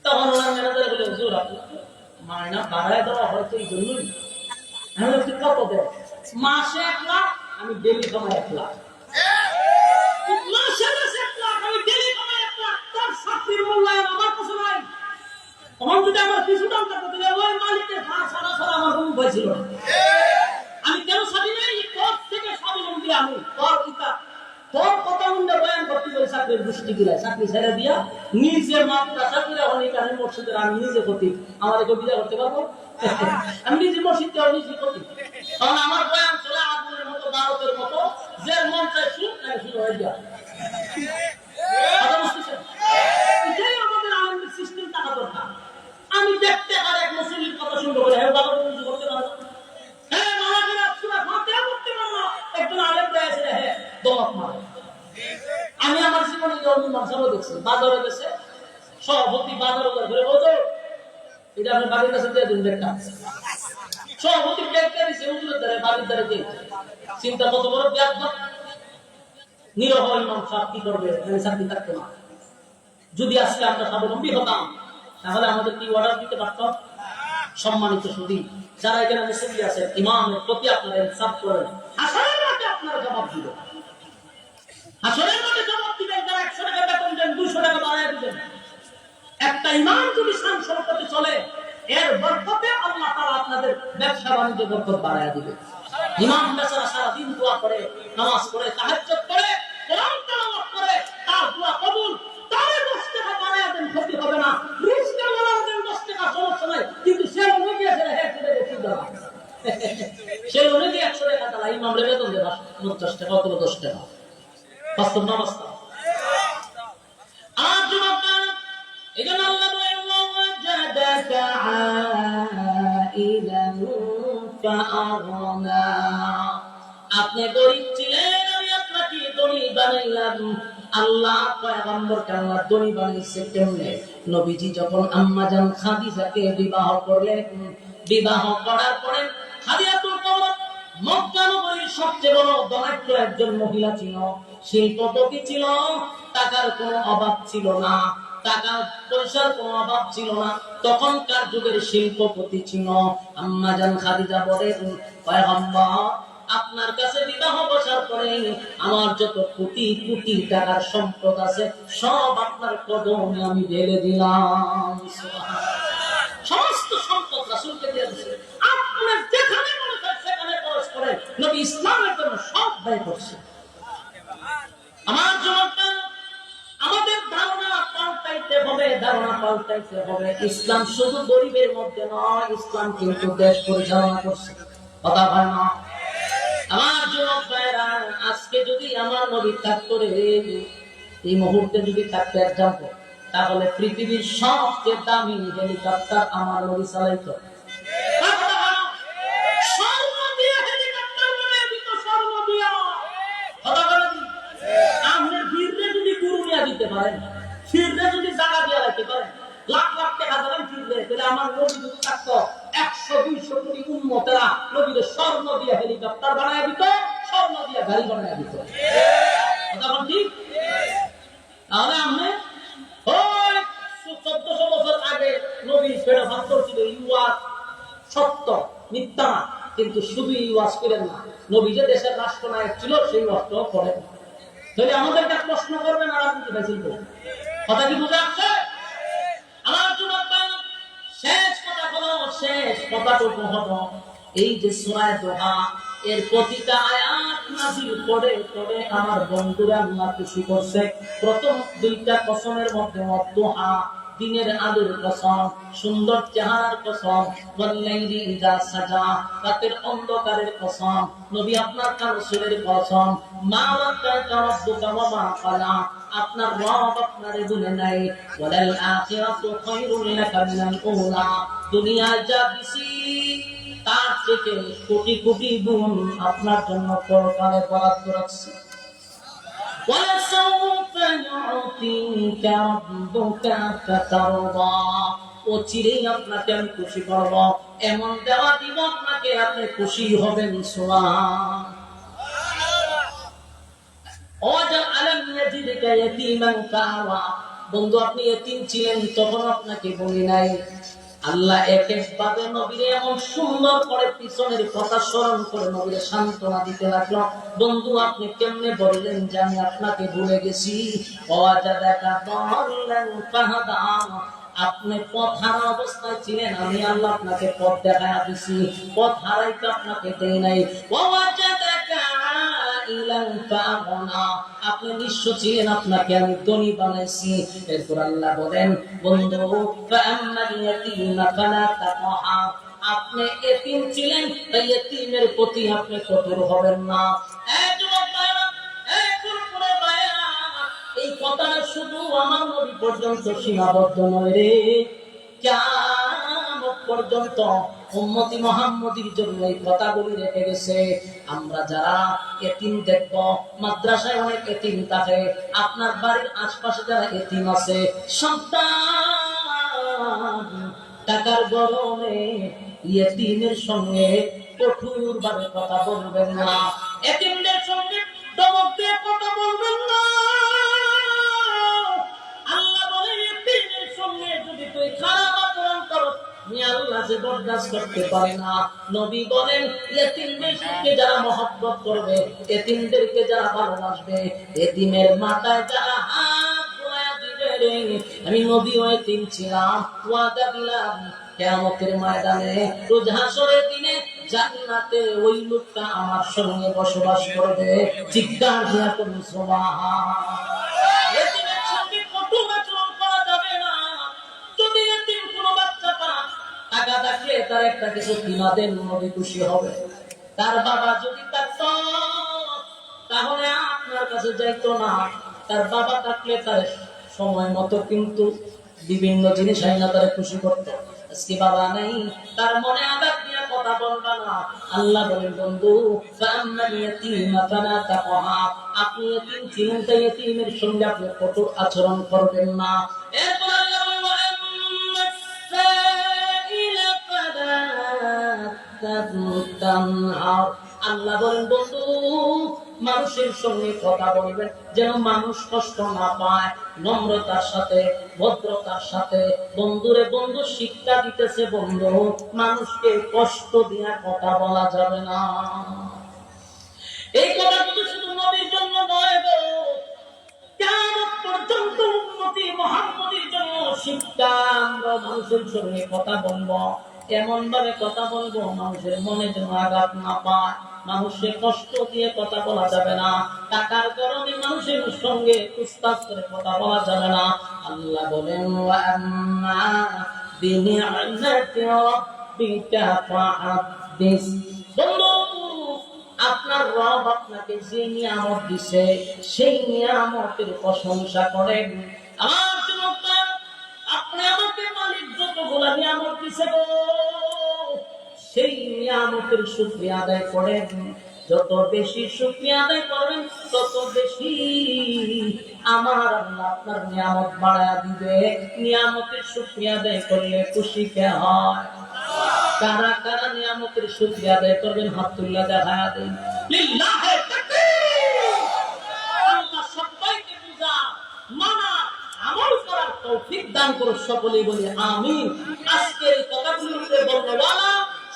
তখন ওনার ম্যানেজার বলে, হুজুর আপনি মাইনা বাড়ায় দেওয়া হয়তো এই জন্যই। আমি বলছি কত দেয়? মাসে 1 লাখ, আমি ডেলি কামাই 1 লাখ। মাসে 1 লাখ, আমি ডেলি কামাই 1 লাখ। তার চাকরির মূল্যায়ন আমার কাছে নাই। তখন যদি আমার কিছু দাম থাকতো তাহলে ওই মালিকের ভাড়া ছাড়া ছাড়া আমার কোনো ভয় ছিল না। আমি কেন স্বাধীন নাই? তোর থেকে স্বাবলম্বী আমি। তোর কথা মনে বয়ান করতে গেলে চাকরির দৃষ্টি গিলায়, চাকরি ছেড়ে দিয়া নিজে মাদ্রাসা করে অনেক আমি মসজিদের আমি নিজে ক্ষতি, আমার একে বিদায় করতে পারবো? আমি নিজে মসজিদকে নিজে ক্ষতি। কারণ আমার বয়ান চলে আগুনের মতো, ভারতের মতো, যে মন চায় শুন শুরু হয়ে যায়। এটাই আমাদের আনন্দের সিস্টেম টাকা দরকার। আমি দেখতে আর এক মুসলিম কথা শুনতে পারি, হ্যাঁ বাবা কিছু করতে পারো, হ্যাঁ মারা গেলে আপনারা ফাঁকে করতে পারো না, একজন আলেম রয়েছে, হ্যাঁ দমক মারে। আমি আমার জীবনে জমি মাসারও দেখছি, বাজারে গেছে সভাপতি বাজার ঘুরে বলতো এটা আপনার বাড়ির কাছে দিয়ে দিন দেখা। সভাপতি দেখতে দিচ্ছে উজুরের দ্বারা, বাড়ির দ্বারা দিয়ে চিন্তা কত বড় ব্যাধ। নিরহ ইমাম সাহেব কি করবে? চাকরি থাকতো না। যদি আজকে আমরা স্বাবলম্বী হতাম তাহলে আমাদের কি অর্ডার দিতে পারতাম? সম্মানিত সুদী, যারা এখানে মুসল্লি আছে, ইমামের প্রতি আপনারা ইনসাফ করেন। হাসরের মাঠে আপনারা জবাব দিবেন, হাসরের মাঠে জবাব দিবেন। যারা 100 টাকা বেতন দেন, 200 টাকা বাড়ায় দিবেন। একটা ইমাম যদি শান শৌকতে চলে, এর বরকতে আল্লাহ তাআলা আপনাদের ব্যবসা বাণিজ্য বরকত বাড়ায় দিবে। ইমাম বেচারা সারা দিন দোয়া করে, নামাজ পড়ে, তাহাজ্জুদ করে, কোরআন তেলাওয়াত করে, তার দোয়া কবুল। তারে 10 টাকা বাড়ায় দেন, ক্ষতি হবে না। রিস্কা বাড়ায় দেন 10 টাকা, সমস্যা নাই। কিন্তু সে লোকে গিয়েছে হ্যাঁ করে বেশি দেওয়া, সে লোকে গিয়ে 100 টাকা তালা ইমামরে বেতন দেবা 50 টাকা অথবা 10 টাকা। বাস্তব না বাস্তব? আর যুবকরা, এজন্য আল্লাহ বলেন ওয়াজাদাকা আইলান ফাআগনা। আপনি গরিব ছিলেন, আমি আপনাকে ধনী বানাইলাম। আল্লাহ পয়গম্বরকে আল্লাহ ধনী বানাইছে কেমনে? নবীজি যখন আম্মাজান খাদিজাকে বিবাহ করলেন, বিবাহ করার পরে খাদিজাতুল কুবরা মক্কা নগরীর সবচেয়ে বড় ধনাঢ্য একজন মহিলা ছিল, শিল্পপতি ছিল, টাকার কোনো অভাব ছিল না, টাকা পয়সার কোনো অভাব ছিল না। তখনকার যুগের শিল্পপতি ছিল। আম্মাজান খাদিজা বলেন, পয়গম্বর আপনার কাছে বিবাহ বসার পরে আমার যত কোটি কোটি টাকার সম্পদ আছে সব আপনার কদমে আমি ঢেলে দিলাম। সমস্ত সম্পদ রাসূলকে দিয়ে দিয়েছে। আপনার যেখানে মনে হয় সেখানে খরচ করে নবী ইসলামের জন্য সব ব্যয় করছে। আমার জবাবটা আমাদের ধারণা পাল্টাইতে হবে, ধারণা পাল্টাইতে হবে। ইসলাম শুধু গরিবের মধ্যে নয়, ইসলাম কিন্তু দেশ পরিচালনা করছে। কথা হয় না? আমার যুবক ভাইরা, আজকে যদি আমার নবী থাকতো রে, এই মুহূর্তে যদি থাকতে এক্সাম্পল, তাহলে পৃথিবীর সবচেয়ে দামি হেলিকপ্টার আমার নবী চালাইতো। স্বর্ণ দিয়ে হেলিকপ্টার বানিয়ে দিত, স্বর্ণ দিয়া। কথা বলেন, আপনি ফিরলে যদি গুরু নিয়ে দিতে পারেন, ফিরলে যদি জায়গা দিয়ে রাখতে পারেন, লাখ লাখ টাকা দেবেন ফিরলে, তাহলে আমার নবী যদি থাকতো 100-200 কোটি উম্মতেরা নবীর স্বর্ণ দিয়ে হেলিকপ্টার বানায় দিত, স্বর্ণ দিয়ে গাড়ি বানায় দিত। কথা বল ঠিক? তাহলে আমি ওই 1400 বছর আগে নবীর পেটে ভাস্কর ছিল, ইউয়াস সত্য মিথ্যা, কিন্তু শুধু ইউয়াস করেন না, নবী যে দেশের রাষ্ট্রনায়ক ছিল সেই অর্থ করেন। তাহলে আমাদেরকে প্রশ্ন করবেন আর আপনি কি কথা কি বুঝে আসছে? আমার যুবক ভাই, শেষ কথা হলো, শেষ কথাটুকু হলো, এই যে সূরা দোহা এর প্রতিটা আয়াত নাযিল করে করে আমার বন্ধুরা আল্লাহ খুশি করছে। প্রথম দুইটা কসমের মধ্যে দোহা, দিনের আলোর কসম, সুন্দর চেহারার কসম, ওয়াল্লাইলি ইযা সাজা, রাতের অন্ধকারের কসম, নবী আপনার কারসুলের কসম, মা ওয়াক্কাতা রাব্বুকা ওয়া মা ক্বালা, আপনার রব আপনারে ভুলে নাই, ওয়ালাল আখিরাতু খায়রুল লাকা মিনাল উলা, দুনিয়া যা দিছি তার থেকে কোটি কোটি গুণ আপনার জন্য পরকালে বরাদ্দ রাখছি। وَلَسَوْفَ يُعْطِيكَ رَبُّكَ فَتَرْضَى, অচিরেই আপনাকে আমি খুশি করব, এমন দেওয়া দিব আপনাকে, আপনি খুশি হবেন। বন্ধু, আপনি এতিম ছিলেন, তখন আপনাকে বলি নাই? আল্লাহ এক এক ভাবে নবীরে এমন সুন্দর করে পিছনের কথা স্মরণ করে নবীরে সান্ত্বনা দিতে লাগলো। বন্ধু, আপনি কেমনে বললেন যে আমি আপনাকে ভুলে গেছি? আপনি পথ হারা অবস্থায় ছিলেন, আমি আল্লাহ আপনাকে পথ দেখায়া দিছি, পথ হারাইতে আপনাকে দেই নাই। আপনি নিঃস্ব ছিলেন, আপনাকে আমি ধনী বানাইছি। এরপর আল্লাহ বলেন, বন্ধু আপনি এতিম ছিলেন, তাই এতিমের প্রতি আপনি কঠোর হবেন না। এই কথাটা শুধু আমার নবী পর্যন্ত সীমাবদ্ধ নয় রে, কিয়ামত পর্যন্ত উম্মতি মুহাম্মদীর জন্য এই কথাগুলি রেখে গেছে। আমরা যারা এতিম দেখব, মাদ্রাসায় অনেক এতিম থাকে, আপনার বাড়ির আশপাশে যারা এতিম আছে, সন্তান টাকার গরমে এতিমের সঙ্গে কঠোর ভাবে কথা বলবেন না, এতিমদের সঙ্গে দমক দিয়ে কথা বলবেন না। আল্লাহ বলেন, এতিমের সঙ্গে যদি তুই খারাপ আচরণ করো, আল্লাহ যে বরদাস্ত করতে পারে না। নবী বলেন, এতিমদেরকে যারা মহব্বত করবে, এতিমদেরকে যারা ভালোবাসবে, এতিমের মাথায় যারা হাত ঘোরায়া দিবে রে, আমি নবীও এতিম ছিলাম, ওয়াদা দিলাম কিয়ামতের ময়দানে, রোজ হাসরের দিনে জান্নাতে ওই লোকটা আমার সঙ্গে বসবাস করবে। চিৎকার দিয়া করুন সুবহানাল্লাহ। এতিমের সঙ্গে কঠোর আচরণ করা যাবে না। যদি এতিম কোনো বাচ্চা পান, টাকা থাকলে তার একটা কিছু কিনা দেন, নবী খুশি হবে। তার বাবা যদি থাকতো, তাহলে আপনার কাছে যাইতো না। তার বাবা থাকলে তার সময় মতো কিন্তু বিভিন্ন জিনিস আইনা তারা খুশি করতো। আজকে বাবা নাই, তার মনে আঘাত নিয়ে কথা বলবা না। আল্লাহ বলেন বন্ধু ফাআম্মাল ইয়াতীমা ফালা তাকহার, আপনি ইতিম ছিলেন তাই ইতিমের সঙ্গে আপনি কঠোর আচরণ করবেন না। এরপর আল্লাহ বলেন ওয়াআম্মাস সাইলা ফালা তানহার, আল্লাহ বলেন বন্ধু মানুষের সঙ্গে কথা বলবেন যেন মানুষ কষ্ট না পায়, নম্রতার সাথে ভদ্রতার সাথে। বন্ধুরে বন্ধু শিক্ষা দিতেছে বন্ধু মানুষকে কষ্ট দিয়া কথা বলা যাবে না। এই কথাগুলো শুধু নবীর জন্য নয় গো, কিয়ামত পর্যন্ত উম্মতি মুহাম্মদীর জন্য শিক্ষা। আমরা মানুষের সঙ্গে কথা বলবো এমন ভাবে কথা বলবো মানুষের মনে যেন আঘাত না পায়, মানুষের কষ্ট দিয়ে কথা বলা যাবে না, টাকার কারণে মানুষের সঙ্গে কুস্তাজ করে কথা বলা যাবে না। আল্লাহ বলেন ওয়াম্মা বিনি'মাতি রাব্বিকা ফাহাদ্দিস, বন্ধু আপনার রব আপনাকে যে নিয়ামত দিছে সেই নিয়ামতের প্রশংসা করেন। আমার যুবক, আপনি আমাকে মালিক যতগুলা নিয়ামত দিছে গো সেই নিয়ামতের শুকরিয়া আদায় করেন। যত বেশি শুকরিয়া আদায় করবেন তত বেশি আমার আল্লাহ আপনার নিয়ামত বাড়ায়া দিবে। নিয়ামতের শুকরিয়া আদায় করলে খুশি কে হয়? কারা কারা নিয়ামতের শুকরিয়া আদায় করবেন হাত তুলে দেখা দেন। লিল্লাহি তাকবীর। আল্লাহ সবাইকে বুঝা মানা আমল করার তৌফিক দান করো, সকলেই বলি আমিন। আজকের এই কথাগুলোর উপরে বলনেওয়ালা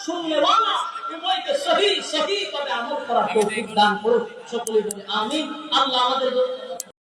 শুননেওয়ালা উভয়কে সহি ভাবে আমল করার তৌফিক দান করো, সকলেই বলি আমিন। আল্লাহ আমাদের